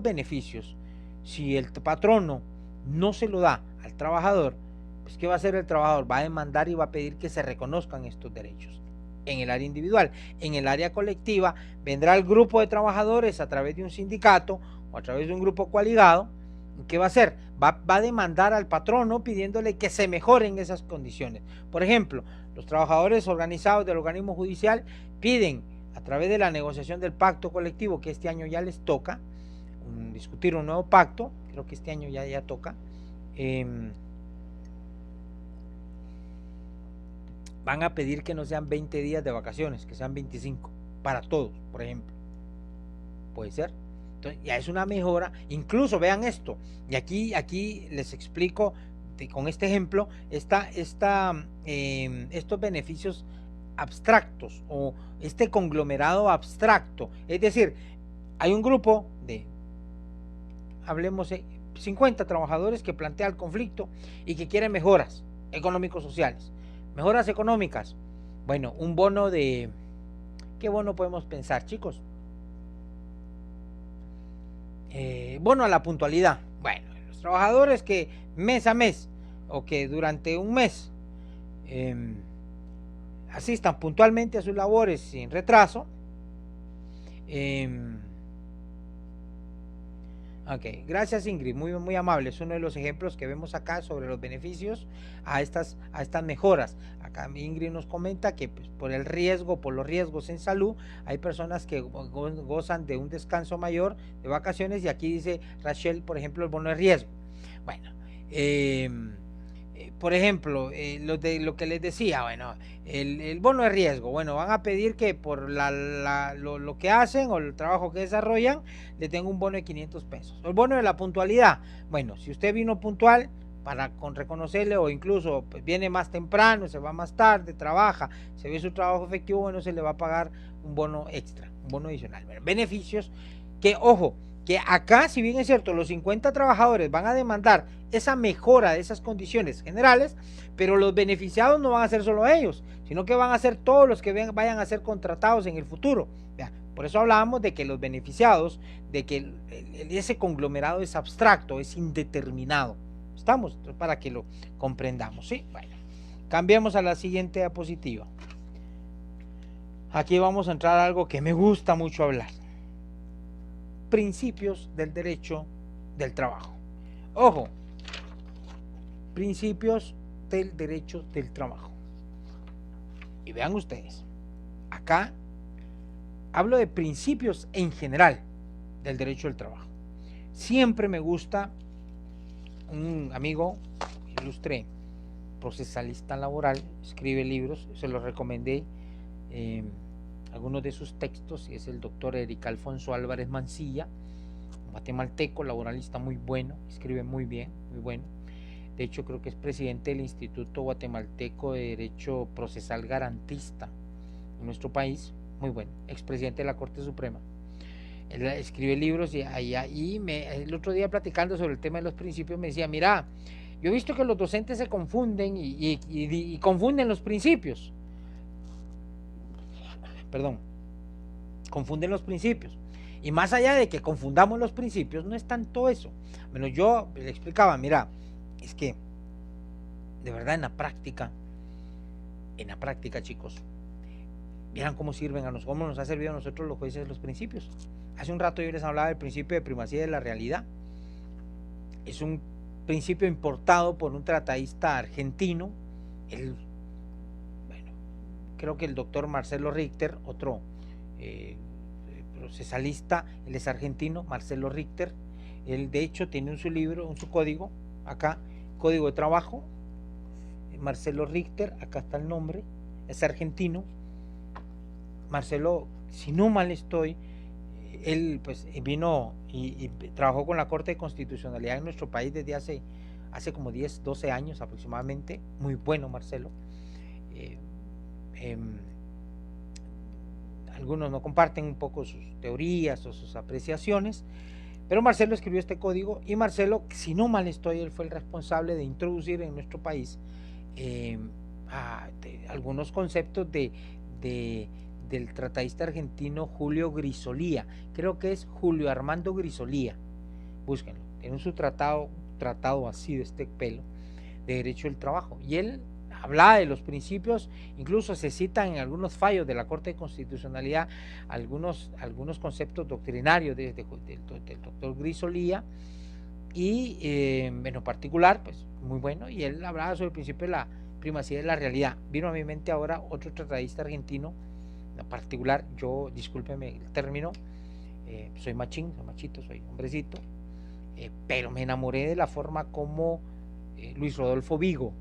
beneficios, si el patrono no se lo da al trabajador, pues ¿qué va a hacer el trabajador? Va a demandar y va a pedir que se reconozcan estos derechos en el área individual. En el área colectiva vendrá el grupo de trabajadores a través de un sindicato o a través de un grupo coaligado. ¿Qué va a hacer? Va a demandar al patrono pidiéndole que se mejoren esas condiciones. Por ejemplo, los trabajadores organizados del organismo judicial piden a través de la negociación del pacto colectivo, que este año ya les toca discutir un nuevo pacto, creo que este año ya toca, van a pedir que no sean 20 días de vacaciones, que sean 25, para todos, por ejemplo. Puede ser. Entonces, ya es una mejora. Incluso vean esto, y aquí les explico con este ejemplo estos beneficios abstractos o este conglomerado abstracto. Es decir, hay un grupo de, hablemos, 50 trabajadores que plantea el conflicto y que quieren mejoras económico-sociales, mejoras económicas. Bueno, un bono de, ¿qué bono podemos pensar, chicos? Bono a la puntualidad. Bueno, los trabajadores que mes a mes o que durante un mes asistan puntualmente a sus labores sin retraso. Ok, gracias Ingrid, muy, muy amable. Es uno de los ejemplos que vemos acá sobre los beneficios a estas mejoras. Acá Ingrid nos comenta que pues, por los riesgos en salud, hay personas que gozan de un descanso mayor, de vacaciones, y aquí dice Rachel, por ejemplo, el bono de riesgo. Bueno, por ejemplo, lo que les decía, bueno, el bono de riesgo, bueno, van a pedir que por lo que hacen o el trabajo que desarrollan, le tenga un bono de 500 pesos. El bono de la puntualidad, bueno, si usted vino puntual, con reconocerle, o incluso pues, viene más temprano, se va más tarde, trabaja, se ve su trabajo efectivo, bueno, se le va a pagar un bono extra, un bono adicional. Bueno, beneficios que, ojo, que acá, si bien es cierto, los 50 trabajadores van a demandar esa mejora de esas condiciones generales, pero los beneficiados no van a ser solo ellos, sino que van a ser todos los que vayan a ser contratados en el futuro. Por eso hablábamos de que los beneficiados, de que ese conglomerado es abstracto, es indeterminado. ¿Estamos? Entonces, para que lo comprendamos, ¿sí? Bueno, cambiemos a la siguiente diapositiva. Aquí vamos a entrar a algo que me gusta mucho hablar. Principios del derecho del trabajo. Ojo, principios del derecho del trabajo. Y vean ustedes, acá hablo de principios en general del derecho del trabajo. Siempre me gusta un amigo ilustre, procesalista laboral, escribe libros, se los recomendé algunos de sus textos, y es el doctor Eric Alfonso Álvarez Mancilla, guatemalteco, laboralista muy bueno, escribe muy bien, muy bueno. De hecho, creo que es presidente del Instituto Guatemalteco de Derecho Procesal Garantista en nuestro país, muy bueno, expresidente de la Corte Suprema. Él escribe libros y el otro día platicando sobre el tema de los principios me decía, mira, yo he visto que los docentes se confunden y confunden los principios. Perdón, confunden los principios. Y más allá de que confundamos los principios, no es tanto eso. Bueno, yo le explicaba, mira, es que de verdad en la práctica, chicos, vieran cómo sirven a nosotros, cómo nos ha servido a nosotros los jueces los principios. Hace un rato yo les hablaba del principio de primacía de la realidad. Es un principio importado por un tratadista argentino, creo que el doctor Marcelo Richter, otro procesalista, él es argentino, Marcelo Richter. Él de hecho tiene en su libro, en su código, acá, Código de Trabajo, Marcelo Richter, acá está el nombre, es argentino. Marcelo, si no mal estoy, él pues vino y trabajó con la Corte de Constitucionalidad en nuestro país desde hace como 10, 12 años aproximadamente. Muy bueno Marcelo. Algunos no comparten un poco sus teorías o sus apreciaciones, pero Marcelo escribió este código, y Marcelo, si no mal estoy, él fue el responsable de introducir en nuestro país algunos conceptos del tratadista argentino Julio Grisolía. Creo que es Julio Armando Grisolía, búsquenlo, tiene su tratado así de este pelo, de derecho del trabajo, y él hablaba de los principios, incluso se citan en algunos fallos de la Corte de Constitucionalidad algunos conceptos doctrinarios del doctor Grisolía, y en particular, pues muy bueno, y él hablaba sobre el principio de la primacía de la realidad. Vino a mi mente ahora otro tratadista argentino, en particular, yo, discúlpeme el término, soy machín, soy machito, soy hombrecito, pero me enamoré de la forma como Luis Rodolfo Vigo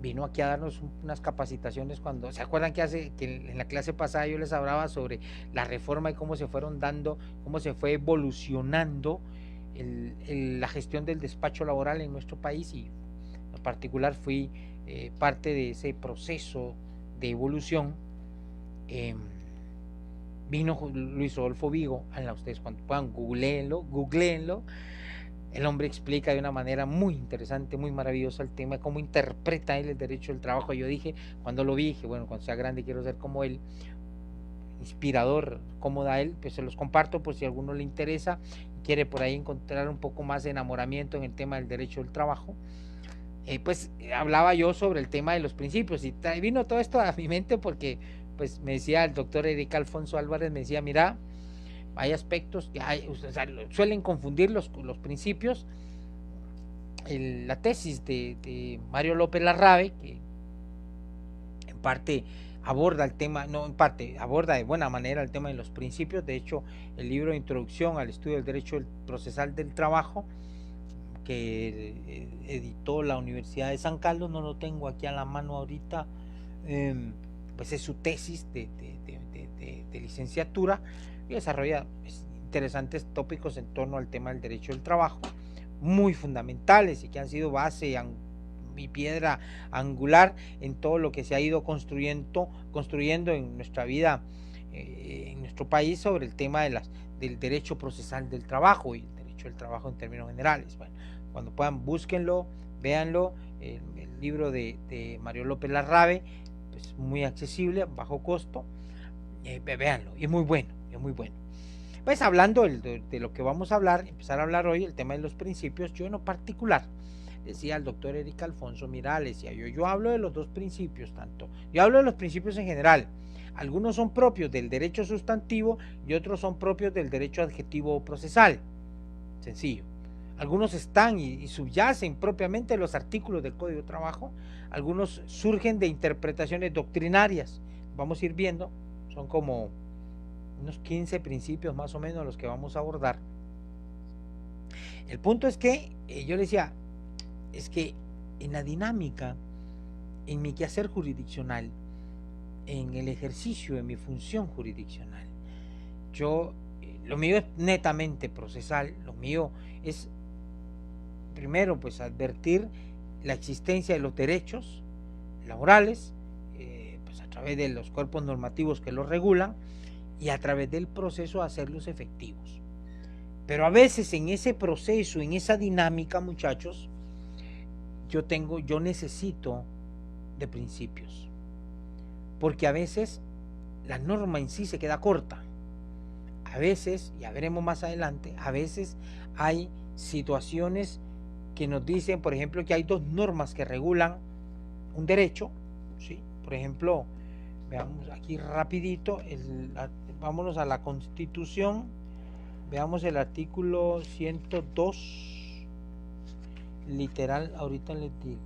vino aquí a darnos unas capacitaciones cuando, ¿se acuerdan que en la clase pasada yo les hablaba sobre la reforma y cómo se fueron dando, cómo se fue evolucionando la gestión del despacho laboral en nuestro país? Y en particular fui parte de ese proceso de evolución. Vino Luis Rodolfo Vigo, ustedes cuando puedan googleenlo. El hombre explica de una manera muy interesante, muy maravillosa el tema, cómo interpreta él el derecho del trabajo. Yo dije, cuando lo vi, dije, bueno, cuando sea grande quiero ser como él, inspirador, cómo da él, pues se los comparto por si a alguno le interesa, quiere por ahí encontrar un poco más de enamoramiento en el tema del derecho del trabajo. Pues hablaba yo sobre el tema de los principios y vino todo esto a mi mente porque pues me decía el doctor Eric Alfonso Álvarez, me decía, mira, hay aspectos que suelen confundir los principios. La tesis de Mario López Larrabe, que en parte aborda el tema, no en parte, aborda de buena manera el tema de los principios. De hecho, el libro de Introducción al Estudio del Derecho Procesal del Trabajo, que editó la Universidad de San Carlos, no lo tengo aquí a la mano ahorita, pues es su tesis de licenciatura, y desarrolla interesantes tópicos en torno al tema del derecho del trabajo, muy fundamentales y que han sido base y piedra angular en todo lo que se ha ido construyendo en nuestra vida, en nuestro país, sobre el tema del derecho procesal del trabajo y el derecho del trabajo en términos generales. Bueno, cuando puedan, búsquenlo, véanlo, el libro de Mario López Larrabe, pues muy accesible, bajo costo, véanlo, y es muy bueno, Pues hablando de lo que vamos a empezar a hablar hoy, el tema de los principios, yo en lo particular decía al doctor Eric Alfonso, mira, le decía yo hablo de los dos principios, yo hablo de los principios en general, algunos son propios del derecho sustantivo y otros son propios del derecho adjetivo procesal, sencillo. Algunos están y subyacen propiamente los artículos del Código de Trabajo, algunos surgen de interpretaciones doctrinarias, vamos a ir viendo, son como unos 15 principios más o menos los que vamos a abordar. El punto es que yo le decía, es que en la dinámica, en mi quehacer jurisdiccional, en el ejercicio de mi función jurisdiccional, lo mío es netamente procesal, lo mío es primero pues advertir la existencia de los derechos laborales, pues a través de los cuerpos normativos que los regulan y a través del proceso hacerlos efectivos. Pero a veces en ese proceso, en esa dinámica, muchachos, yo necesito de principios, porque a veces la norma en sí se queda corta. A veces, ya veremos más adelante, a veces hay situaciones que nos dicen, por ejemplo, que hay dos normas que regulan un derecho, ¿sí? Por ejemplo, veamos aquí rapidito, vámonos a la Constitución, veamos el artículo 102, literal, ahorita les digo.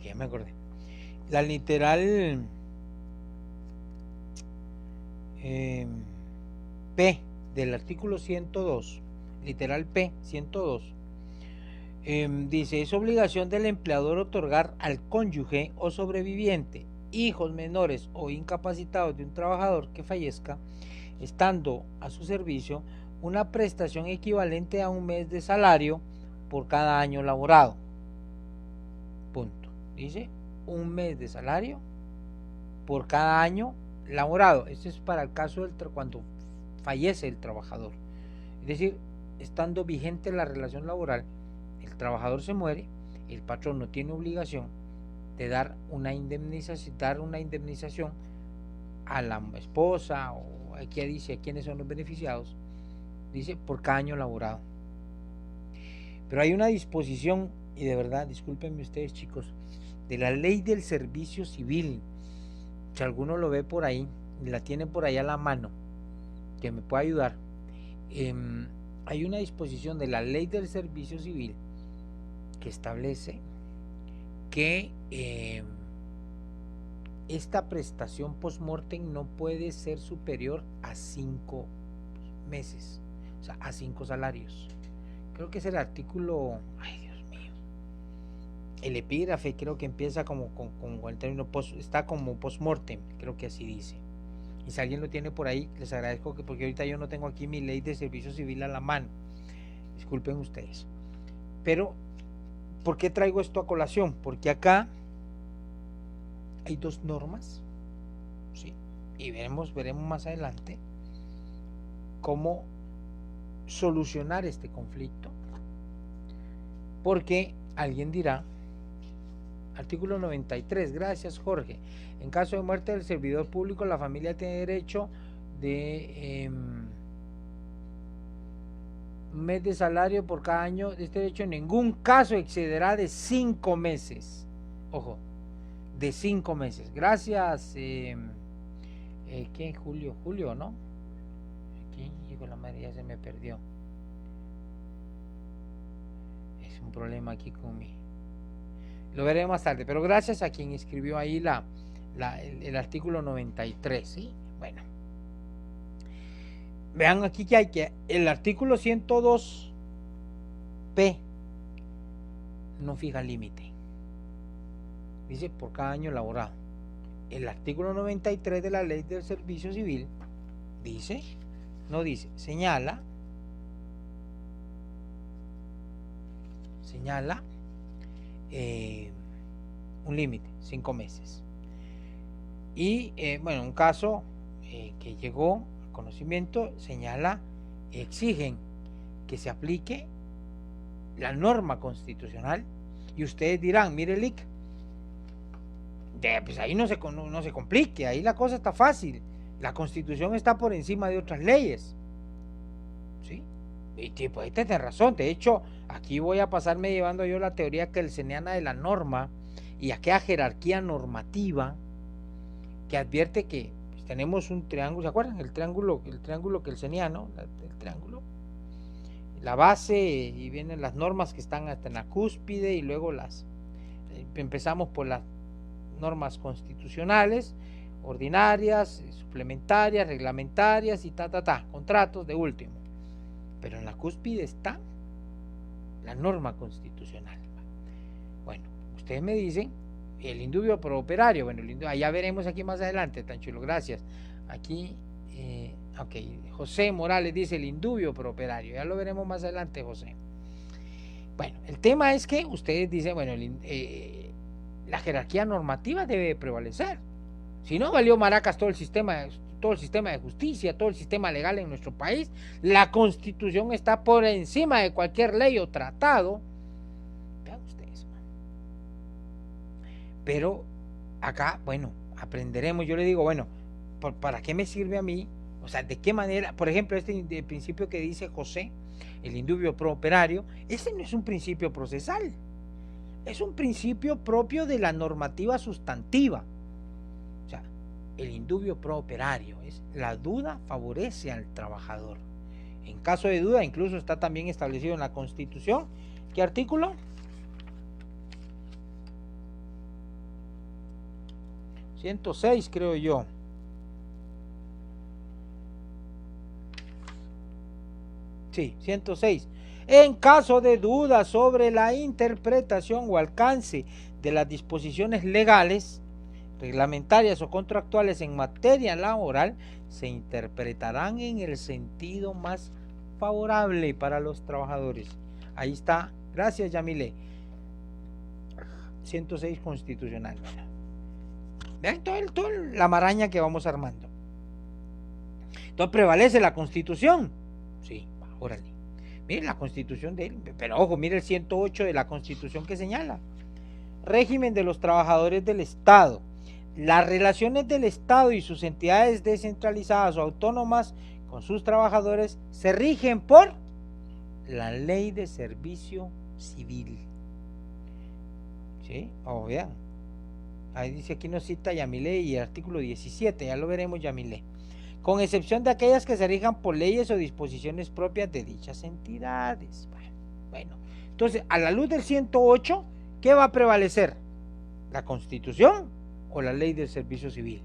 Ya me acordé. La literal P del artículo 102, literal P 102, dice, es obligación del empleador otorgar al cónyuge o sobreviviente, hijos menores o incapacitados de un trabajador que fallezca, estando a su servicio, una prestación equivalente a un mes de salario por cada año laborado. Punto. Dice, un mes de salario por cada año laborado. Esto es para el caso cuando fallece el trabajador. Es decir, estando vigente la relación laboral, el trabajador se muere, el patrón no tiene obligación de dar una indemnización a la esposa, o aquí dice quiénes son los beneficiados, dice por cada año laborado. Pero hay una disposición, y de verdad, discúlpenme ustedes chicos, de la ley del servicio civil, si alguno lo ve por ahí, y la tiene por ahí a la mano, que me pueda ayudar, hay una disposición de la ley del servicio civil que establece que esta prestación post-mortem no puede ser superior a 5 meses, o sea, a 5 salarios. Creo que es el artículo, ay Dios mío, el epígrafe creo que empieza como con el término está como post-mortem, creo que así dice. Y si alguien lo tiene por ahí, les agradezco porque ahorita yo no tengo aquí mi ley de servicio civil a la mano. Disculpen ustedes. Pero, ¿por qué traigo esto a colación? Porque acá hay dos normas, ¿sí? Y veremos más adelante cómo solucionar este conflicto. Porque alguien dirá, artículo 93, gracias Jorge, en caso de muerte del servidor público, la familia tiene derecho de un mes de salario por cada año. Este derecho en ningún caso excederá de 5 meses. Ojo, de 5 meses. Gracias, ¿qué? Julio, ¿no? Aquí, hijo la madre, ya se me perdió. Es un problema aquí con mi... Lo veré más tarde, pero gracias a quien escribió ahí el artículo 93, ¿sí? Bueno. Vean aquí que hay que el artículo 102P no fija límite. Dice por cada año laborado. El artículo 93 de la ley del servicio civil dice, no dice, señala un límite, 5 meses. Y bueno, un caso que llegó a conocimiento señala, exigen que se aplique la norma constitucional. Y ustedes dirán, mire Lic, pues ahí no se complique, ahí la cosa está fácil, la Constitución está por encima de otras leyes, ¿sí? Y pues ahí tenés razón. De hecho, aquí voy a pasarme llevando yo la teoría kelseniana de la norma y aquella jerarquía normativa que advierte que pues, tenemos un triángulo, ¿se acuerdan? El triángulo kelseniano, el triángulo, la base, y vienen las normas que están hasta en la cúspide, y luego empezamos por las normas constitucionales, ordinarias, suplementarias, reglamentarias y contratos de último. Pero en la cúspide está la norma constitucional. Bueno, ustedes me dicen el indubio pro operario. Bueno, allá veremos aquí más adelante, tan chulo, gracias. Aquí, ok, José Morales dice el indubio pro operario, ya lo veremos más adelante, José. Bueno, el tema es que ustedes dicen, bueno, la jerarquía normativa debe prevalecer. Si no, valió maracas todo el sistema de justicia, todo el sistema legal en nuestro país. La Constitución está por encima de cualquier ley o tratado. Vean ustedes. Pero acá, bueno, aprenderemos. Yo le digo, bueno, ¿para qué me sirve a mí? O sea, ¿de qué manera? Por ejemplo, este principio que dice José, el indubio pro operario, ese no es un principio procesal. Es un principio propio de la normativa sustantiva. O sea, el indubio pro operario es la duda favorece al trabajador. En caso de duda, incluso está también establecido en la Constitución. ¿Qué artículo? 106, creo yo. Sí, 106. En caso de duda sobre la interpretación o alcance de las disposiciones legales, reglamentarias o contractuales en materia laboral, se interpretarán en el sentido más favorable para los trabajadores. Ahí está. Gracias, Yamile. 106 constitucional. Vean toda la maraña que vamos armando. Entonces, ¿prevalece la Constitución? Sí, órale. Miren la Constitución de él, pero ojo, mire el 108 de la Constitución que señala: régimen de los trabajadores del Estado. las relaciones del Estado y sus entidades descentralizadas o autónomas con sus trabajadores se rigen por la Ley de Servicio Civil. ¿Sí? Vean. Ahí dice, aquí nos cita Yamile y el artículo 17, ya lo veremos Yamile. Con excepción de aquellas que se rijan por leyes o disposiciones propias de dichas entidades. Bueno, entonces, a la luz del 108, ¿qué va a prevalecer? ¿La Constitución o la Ley del Servicio Civil?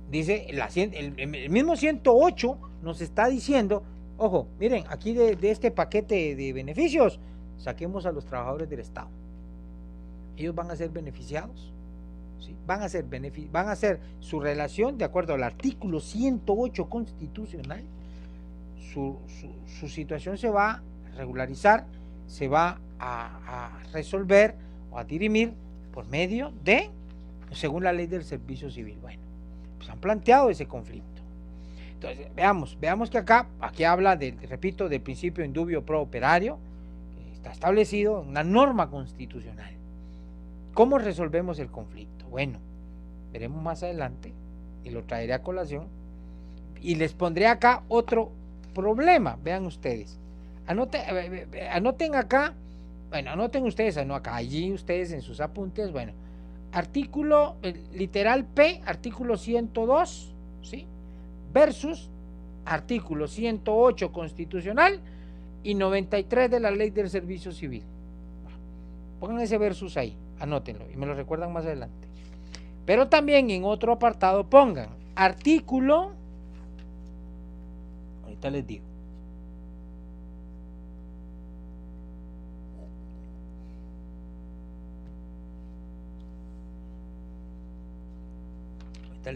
Dice, el mismo 108 nos está diciendo, ojo, miren, aquí de este paquete de beneficios, saquemos a los trabajadores del Estado. Ellos van a ser beneficiados, ¿sí? Van a ser su relación, de acuerdo al artículo 108 constitucional, su situación se va a regularizar, se va a resolver o a dirimir por medio de, según la Ley del Servicio Civil. Bueno, pues han planteado ese conflicto. Entonces, veamos que aquí habla, repito, del principio indubio pro operario, que está establecido en una norma constitucional. ¿Cómo resolvemos el conflicto? Bueno, veremos más adelante y lo traeré a colación y les pondré acá otro problema. Vean ustedes, anoten acá, bueno, anoten ustedes, no acá, allí ustedes en sus apuntes, bueno, artículo, literal P, artículo 102, ¿sí? Versus artículo 108 constitucional y 93 de la Ley del Servicio Civil. Pongan ese versus ahí, anótenlo y me lo recuerdan más adelante. Pero también en otro apartado pongan artículo, ahorita les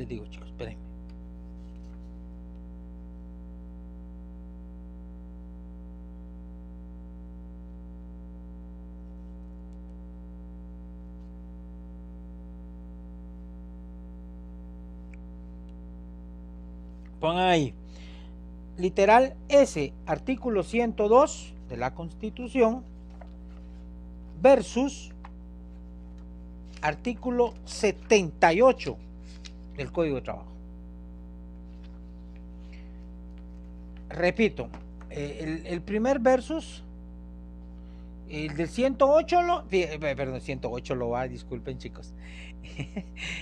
digo, chicos, espérenme. Pongan ahí, literal S, artículo 102 de la Constitución versus artículo 78 del Código de Trabajo. Repito, el primer versus, el del 108 108 lo va, disculpen chicos.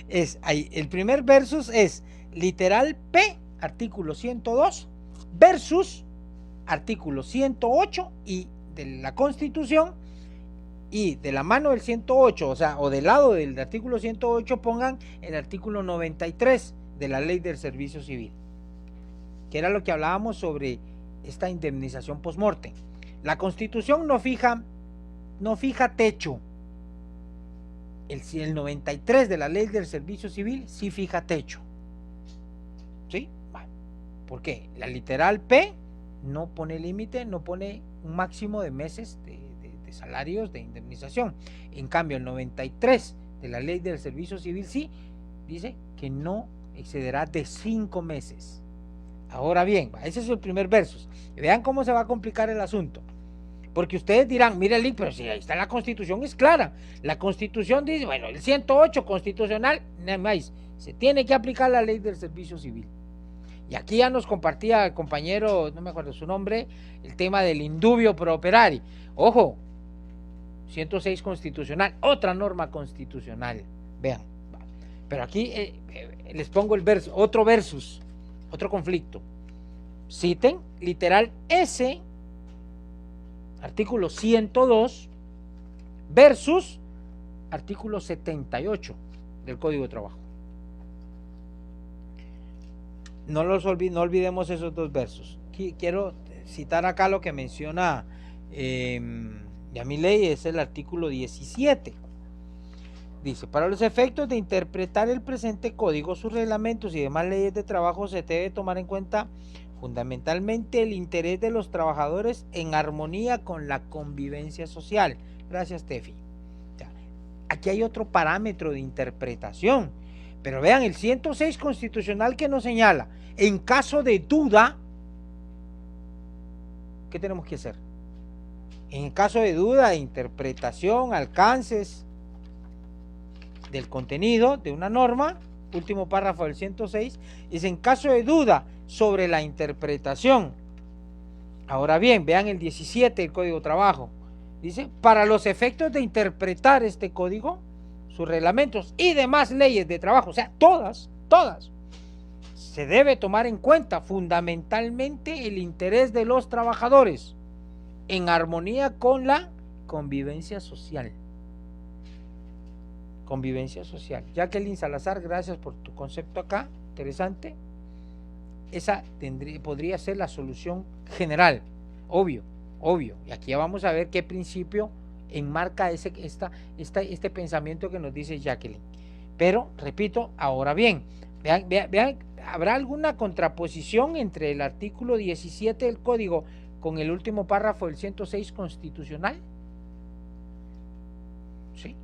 Es ahí, el primer versus es literal P, artículo 102 versus artículo 108 y de la Constitución, y de la mano del 108, o del lado del artículo 108 pongan el artículo 93 de la Ley del Servicio Civil, que era lo que hablábamos sobre esta indemnización post-mortem. La Constitución no fija techo. El 93 de la Ley del Servicio Civil sí fija techo. ¿Sí? Bueno, ¿por qué? La literal P no pone límite, no pone un máximo de meses de salarios de indemnización. En cambio, el 93 de la Ley del Servicio Civil sí dice que no excederá de 5 meses. Ahora bien, ese es el primer versus. Vean cómo se va a complicar el asunto. Porque ustedes dirán, mire Link, pero si ahí está la Constitución, es clara. La Constitución dice, bueno, el 108 constitucional, nada más, se tiene que aplicar la Ley del Servicio Civil. Y aquí ya nos compartía el compañero, no me acuerdo su nombre, el tema del indubio pro operario. Ojo, 106 constitucional, otra norma constitucional. Vean, pero aquí les pongo el verso, otro versus, otro conflicto. Citen literal S, artículo 102 versus artículo 78 del Código de Trabajo. No olvidemos esos dos versos. Quiero citar acá lo que menciona Yamile, es el artículo 17. Dice, para los efectos de interpretar el presente código, sus reglamentos y demás leyes de trabajo se debe tomar en cuenta fundamentalmente el interés de los trabajadores en armonía con la convivencia social. Gracias, Tefi. Aquí hay otro parámetro de interpretación, pero vean el 106 constitucional que nos señala, en caso de duda, ¿qué tenemos que hacer? En caso de duda, interpretación, alcances, del contenido de una norma, último párrafo del 106, dice: en caso de duda sobre la interpretación. Ahora bien, vean el 17 del Código de Trabajo. Dice: para los efectos de interpretar este código, sus reglamentos y demás leyes de trabajo, o sea, todas, se debe tomar en cuenta fundamentalmente el interés de los trabajadores en armonía con la convivencia social. Convivencia social. Jacqueline Salazar, gracias por tu concepto acá, interesante. Esa podría ser la solución general, obvio. Y aquí ya vamos a ver qué principio enmarca este pensamiento que nos dice Jacqueline. Pero, repito, ahora bien, vean, ¿habrá alguna contraposición entre el artículo 17 del Código con el último párrafo del 106 constitucional? Sí,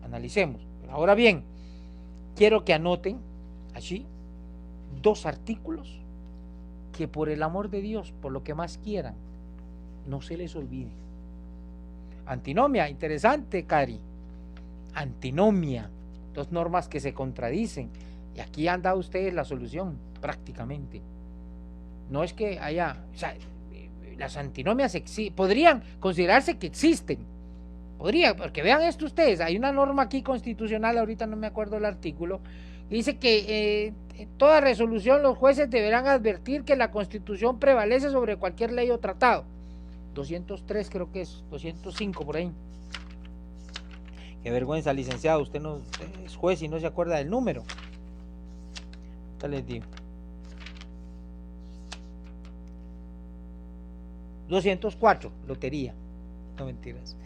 analicemos. Ahora bien, quiero que anoten allí 2 artículos que, por el amor de Dios, por lo que más quieran, no se les olvide. Antinomia, interesante, Cari. Antinomia, 2 normas que se contradicen, y aquí han dado ustedes la solución prácticamente. No es que haya, o sea, las antinomias podrían considerarse que existen. Porque vean esto ustedes, hay una norma aquí constitucional, ahorita no me acuerdo el artículo, dice que en toda resolución los jueces deberán advertir que la Constitución prevalece sobre cualquier ley o tratado. 203 creo que es, 205 por ahí. Qué vergüenza, licenciado, usted no es juez y no se acuerda del número. Ya les digo. 204, lotería. No, mentiras.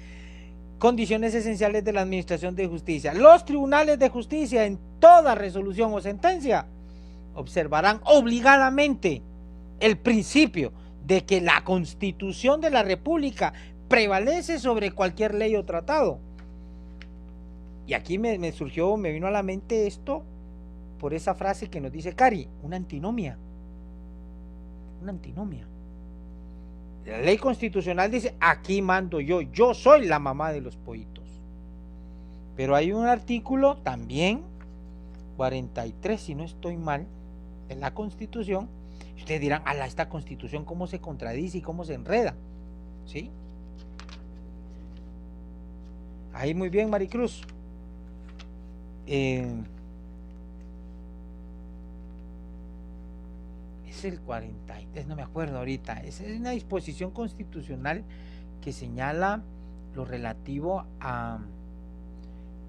Condiciones esenciales de la administración de justicia. Los tribunales de justicia, en toda resolución o sentencia, observarán obligadamente el principio de que la Constitución de la República prevalece sobre cualquier ley o tratado. Y aquí me vino a la mente esto por esa frase que nos dice Cari: una antinomia. Una antinomia. La ley constitucional dice: aquí mando yo soy la mamá de los pollitos. Pero hay un artículo también, 43, si no estoy mal, de la Constitución. Ustedes dirán: ala, esta Constitución cómo se contradice y cómo se enreda. ¿Sí? Ahí muy bien, Maricruz. Es el 43, no me acuerdo ahorita. Es una disposición constitucional que señala lo relativo a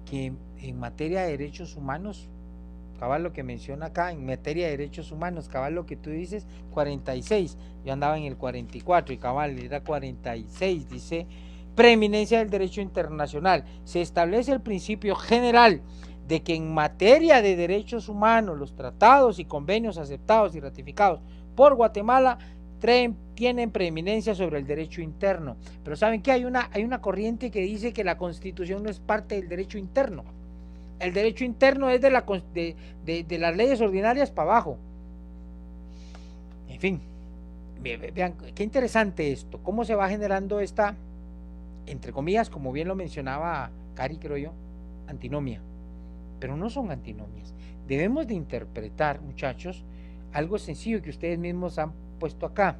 que en materia de derechos humanos, cabal lo que menciona acá, en materia de derechos humanos, cabal lo que tú dices, 46, yo andaba en el 44 y cabal era 46, dice: preeminencia del derecho internacional. Se establece el principio general de que en materia de derechos humanos los tratados y convenios aceptados y ratificados por Guatemala tienen preeminencia sobre el derecho interno. Pero ¿saben qué? Hay una corriente que dice que la Constitución no es parte del derecho interno. El derecho interno es de las leyes ordinarias para abajo. En fin, vean qué interesante esto, cómo se va generando esta, entre comillas, como bien lo mencionaba Cari, creo yo, antinomia. Pero no son antinomias. Debemos de interpretar, muchachos, algo sencillo que ustedes mismos han puesto acá.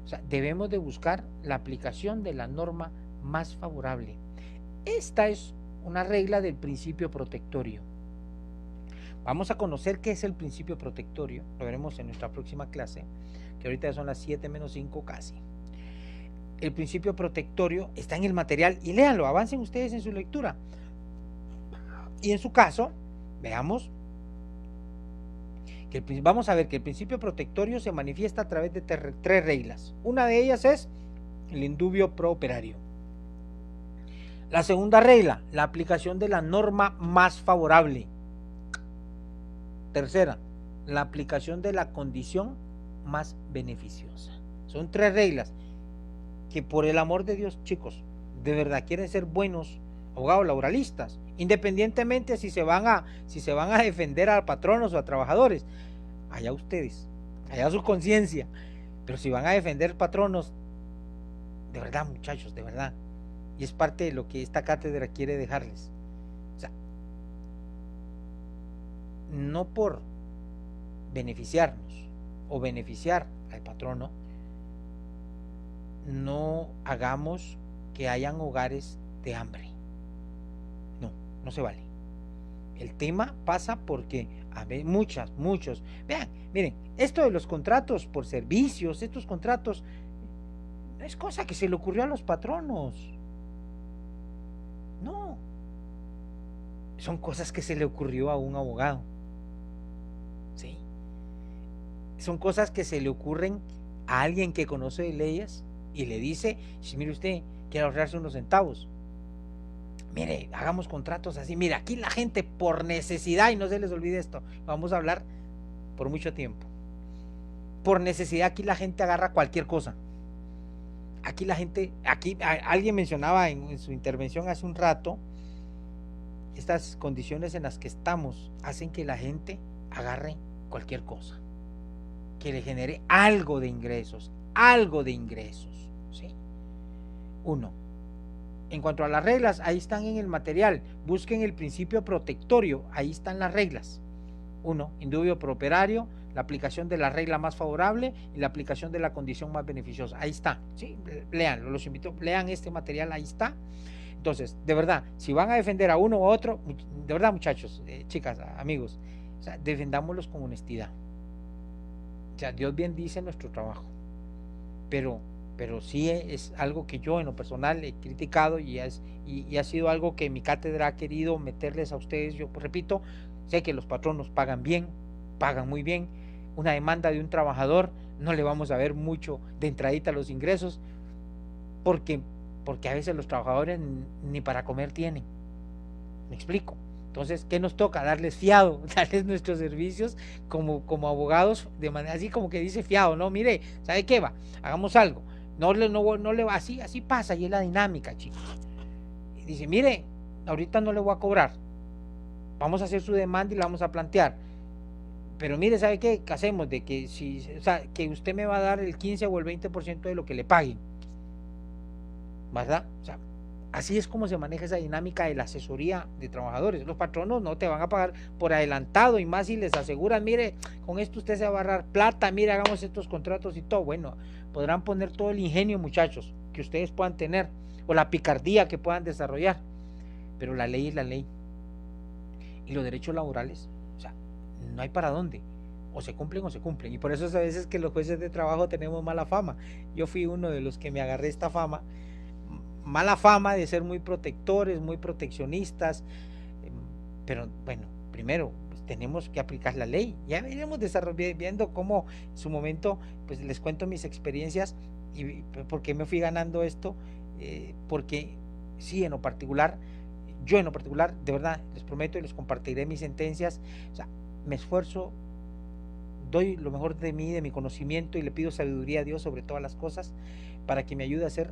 O sea, debemos de buscar la aplicación de la norma más favorable. Esta es una regla del principio protectorio. Vamos a conocer qué es el principio protectorio, lo veremos en nuestra próxima clase, que ahorita son las 7:05 casi. El principio protectorio está en el material y léanlo, avancen ustedes en su lectura. Y en su caso, veamos que vamos a ver que el principio protectorio se manifiesta a través de 3 reglas. Una de ellas es el indubio pro operario. La segunda regla, la aplicación de la norma más favorable. Tercera, la aplicación de la condición más beneficiosa. Son 3 reglas que, por el amor de Dios, chicos, de verdad quieren ser buenos abogados laboralistas, independientemente si se van a defender a patronos o a trabajadores, allá ustedes, allá su conciencia, pero si van a defender patronos, de verdad, muchachos, de verdad, y es parte de lo que esta cátedra quiere dejarles. O sea, no por beneficiarnos o beneficiar al patrono, no hagamos que hayan hogares de hambre. No, no se vale. El tema pasa porque a ver, muchos, vean, miren, esto de los contratos por servicios, estos contratos, no es cosa que se le ocurrió a los patronos. No, son cosas que se le ocurrió a un abogado. Sí. Son cosas que se le ocurren a alguien que conoce de leyes y le dice, si mire usted, quiere ahorrarse unos centavos, mire, hagamos contratos así, mire, aquí la gente por necesidad, y no se les olvide esto, vamos a hablar por mucho tiempo, por necesidad aquí la gente agarra cualquier cosa. Aquí la gente, alguien mencionaba en su intervención hace un rato, estas condiciones en las que estamos hacen que la gente agarre cualquier cosa, que le genere algo de ingresos, ¿sí? Uno, en cuanto a las reglas, ahí están en el material, busquen el principio protectorio, ahí están las reglas. Uno, indubio pro operario, la aplicación de la regla más favorable y la aplicación de la condición más beneficiosa, ahí está, ¿sí? Leanlo, los invito, lean este material, ahí está. Entonces, de verdad, si van a defender a uno u otro, de verdad muchachos, chicas, amigos, o sea, defendámoslos con honestidad. O sea, Dios bien dice nuestro trabajo, pero sí es algo que yo en lo personal he criticado y ha sido algo que mi cátedra ha querido meterles a ustedes. Yo repito, sé que los patronos pagan bien, pagan muy bien. Una demanda de un trabajador no le vamos a ver mucho de entradita a los ingresos, porque a veces los trabajadores ni para comer tienen. ¿Me explico? Entonces, ¿qué nos toca? Darles fiado, darles nuestros servicios como abogados, de manera así como que dice fiado, ¿no? Mire, ¿sabe qué va? Hagamos algo. No le va, así pasa, y es la dinámica, chicos. Y dice, mire, ahorita no le voy a cobrar. Vamos a hacer su demanda y la vamos a plantear. Pero mire, ¿sabe qué? ¿Qué hacemos? De que que usted me va a dar el 15 o el 20% de lo que le paguen. ¿Verdad? O sea, así es como se maneja esa dinámica de la asesoría de trabajadores. Los patronos no te van a pagar por adelantado, y más si les aseguran, mire, con esto usted se va a ahorrar plata, mire, hagamos estos contratos y todo. Bueno, podrán poner todo el ingenio, muchachos, que ustedes puedan tener, o la picardía que puedan desarrollar, pero la ley es la ley. Y los derechos laborales, o sea, no hay para dónde. O se cumplen o se cumplen. Y por eso es a veces que los jueces de trabajo tenemos mala fama. Yo fui uno de los que me agarré esta fama, mala fama de ser muy protectores, muy proteccionistas, pero bueno, primero pues tenemos que aplicar la ley. Ya iremos viendo cómo en su momento, pues les cuento mis experiencias y por qué me fui ganando esto, porque sí, yo en lo particular, de verdad, les prometo y les compartiré mis sentencias, o sea, me esfuerzo, doy lo mejor de mí, de mi conocimiento, y le pido sabiduría a Dios sobre todas las cosas para que me ayude a ser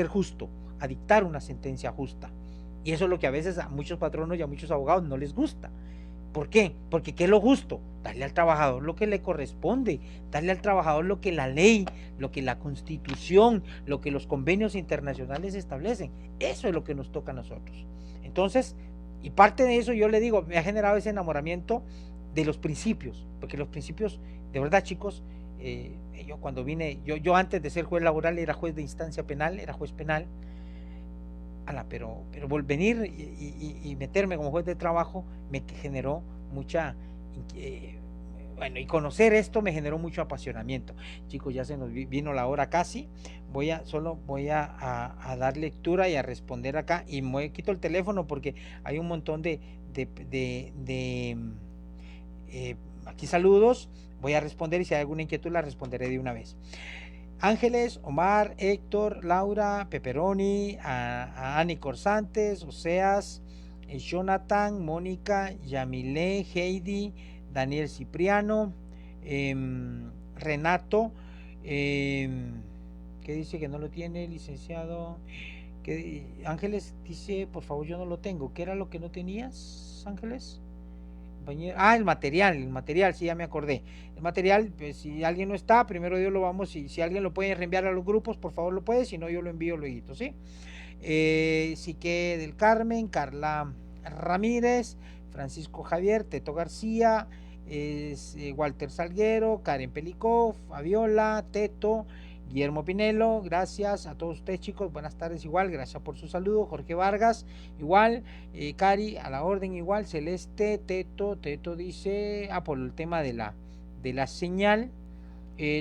justo, a dictar una sentencia justa. Y eso es lo que a veces a muchos patronos y a muchos abogados no les gusta. ¿Por qué? Porque ¿qué es lo justo? Darle al trabajador lo que le corresponde, darle al trabajador lo que la ley, lo que la Constitución, lo que los convenios internacionales establecen. Eso es lo que nos toca a nosotros. Entonces, y parte de eso, yo le digo, me ha generado ese enamoramiento de los principios, porque los principios, de verdad, chicos, yo cuando vine, yo antes de ser juez laboral era juez de instancia penal, era juez penal, pero venir y meterme como juez de trabajo me generó mucha, bueno, y conocer esto me generó mucho apasionamiento. Chicos, ya se nos vino la hora casi, solo voy a dar lectura y a responder acá, y quito el teléfono porque hay un montón de aquí saludos, voy a responder, y si hay alguna inquietud la responderé de una vez. Ángeles, Omar, Héctor, Laura, Pepperoni, a Ani Corsantes, Oseas, Jonathan, Mónica, Yamile, Heidi, Daniel Cipriano, Renato, que dice que no lo tiene, licenciado. Ángeles dice, por favor, yo no lo tengo. ¿Qué era lo que no tenías, Ángeles? El material, sí, ya me acordé. El material, pues si alguien no está, primero Dios lo vamos, si alguien lo puede reenviar a los grupos, por favor lo puede, si no yo lo envío luego, ¿sí? Sique del Carmen, Carla Ramírez, Francisco Javier, Teto García, Walter Salguero, Karen Pelicó, Fabiola, Teto, Guillermo Pinelo, gracias a todos ustedes, chicos, buenas tardes igual, gracias por su saludo. Jorge Vargas, igual, Cari, a la orden igual, Celeste, Teto dice, por el tema de la señal,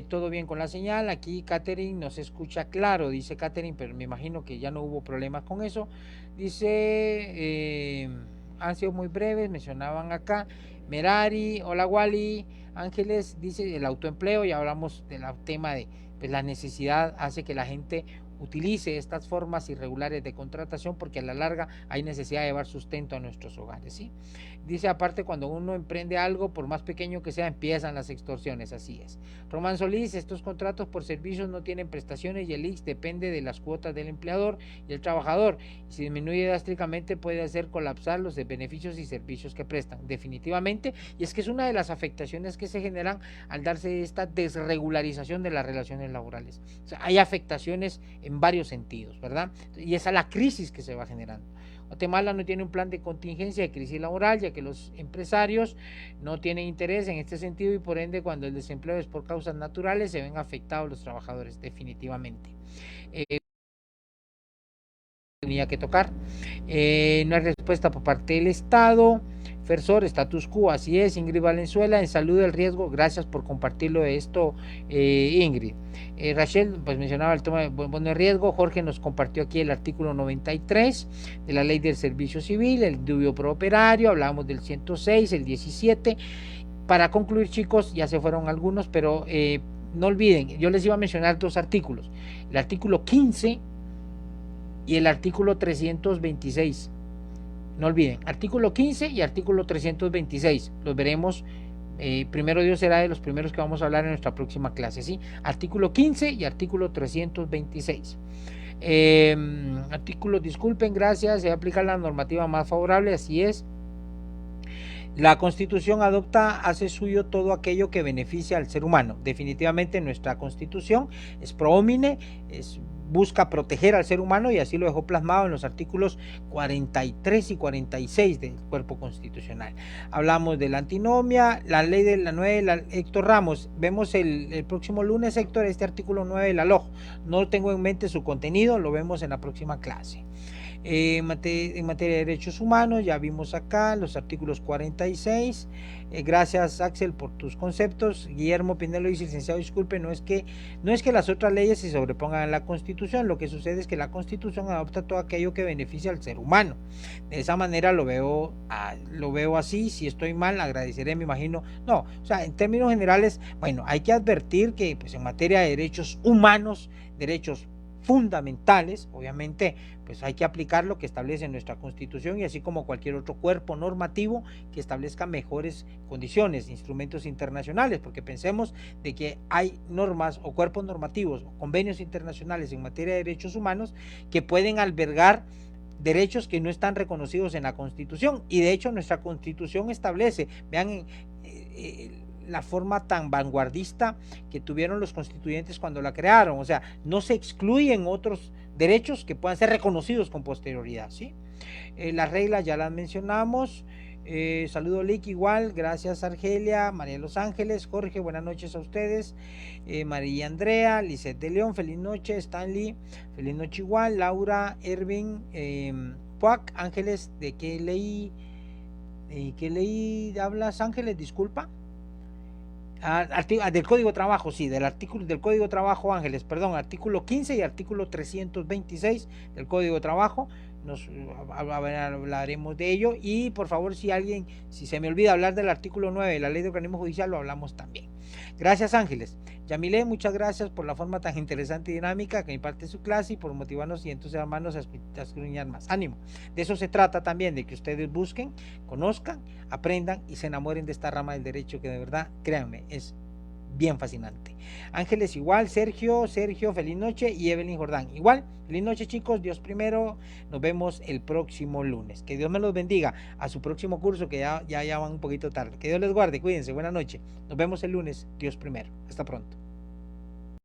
todo bien con la señal, aquí Catherine nos escucha claro, dice Catherine, pero me imagino que ya no hubo problemas con eso, dice, han sido muy breves, mencionaban acá, Merari, hola Wally, Ángeles, dice el autoempleo, ya hablamos del tema de pues la necesidad hace que la gente utilice estas formas irregulares de contratación porque a la larga hay necesidad de llevar sustento a nuestros hogares, ¿sí? Dice aparte cuando uno emprende algo, por más pequeño que sea, empiezan las extorsiones, así es. Román Solís, estos contratos por servicios no tienen prestaciones y el IX depende de las cuotas del empleador y el trabajador. Y si disminuye drásticamente puede hacer colapsar los beneficios y servicios que prestan, definitivamente, y es que es una de las afectaciones que se generan al darse esta desregularización de las relaciones laborales. O sea, hay afectaciones en varios sentidos, ¿verdad? Y esa es la crisis que se va generando. Guatemala no tiene un plan de contingencia de crisis laboral, ya que los empresarios no tienen interés en este sentido y por ende cuando el desempleo es por causas naturales se ven afectados los trabajadores, definitivamente. Tenía que tocar. No hay respuesta por parte del Estado. Fersor, status quo, así es. Ingrid Valenzuela, en salud del riesgo, gracias por compartirlo de esto, Ingrid. Rachel, pues mencionaba el tema de bono de riesgo. Jorge nos compartió aquí el artículo 93 de la ley del servicio civil, el dubio pro operario, hablábamos del 106, el 17. Para concluir, chicos, ya se fueron algunos, pero no olviden, yo les iba a mencionar dos artículos. El artículo 15 y el artículo 326. No olviden, artículo 15 y artículo 326. Los veremos, primero Dios será de los primeros que vamos a hablar en nuestra próxima clase, ¿sí? Artículo 15 y artículo 326. Artículos, disculpen, gracias, se aplica la normativa más favorable, así es. La Constitución hace suyo todo aquello que beneficia al ser humano. Definitivamente nuestra Constitución es pro homine, busca proteger al ser humano y así lo dejó plasmado en los artículos 43 y 46 del cuerpo constitucional. Hablamos de la antinomia, la ley de la 9, Héctor Ramos, vemos el próximo lunes, Héctor, este artículo 9 de la LOJ. No tengo en mente su contenido, lo vemos en la próxima clase. En materia de derechos humanos, ya vimos acá los artículos 46. Gracias, Axel, por tus conceptos. Guillermo Pinelo dice, licenciado, disculpe, no es que las otras leyes se sobrepongan a la Constitución, lo que sucede es que la Constitución adopta todo aquello que beneficia al ser humano. De esa manera lo veo así. Si estoy mal, agradeceré, me imagino. No, o sea, en términos generales, bueno, hay que advertir que pues, en materia de derechos humanos, derechos fundamentales, obviamente, pues hay que aplicar lo que establece nuestra Constitución y así como cualquier otro cuerpo normativo que establezca mejores condiciones, instrumentos internacionales, porque pensemos de que hay normas o cuerpos normativos o convenios internacionales en materia de derechos humanos que pueden albergar derechos que no están reconocidos en la Constitución y de hecho nuestra Constitución establece, vean la forma tan vanguardista que tuvieron los constituyentes cuando la crearon, o sea, no se excluyen otros derechos que puedan ser reconocidos con posterioridad, ¿sí? Las reglas ya las mencionamos. Saludo Lick igual, gracias Argelia, María Los Ángeles, Jorge, buenas noches a ustedes, María Andrea, Lizeth de León, feliz noche, Stanley, feliz noche igual, Laura, Ervin, Puac, Ángeles, ¿de qué leí hablas Ángeles? Disculpa. Del Código de Trabajo, sí, del artículo del Código de Trabajo, Ángeles, perdón, artículo 15 y artículo 326 del Código de Trabajo, hablaremos de ello y por favor si se me olvida hablar del artículo 9 de la Ley de Organismo Judicial, lo hablamos también. Gracias Ángeles. Yamile, muchas gracias por la forma tan interesante y dinámica que imparte su clase y por motivarnos y entusiasmarnos a escudriñar más. Ánimo. De eso se trata también, de que ustedes busquen, conozcan, aprendan y se enamoren de esta rama del derecho que de verdad, créanme, es bien fascinante. Ángeles igual, Sergio, feliz noche y Evelyn Jordán igual, feliz noche chicos, Dios primero, nos vemos el próximo lunes, que Dios me los bendiga a su próximo curso que ya van un poquito tarde, que Dios les guarde, cuídense, buena noche, nos vemos el lunes, Dios primero, hasta pronto.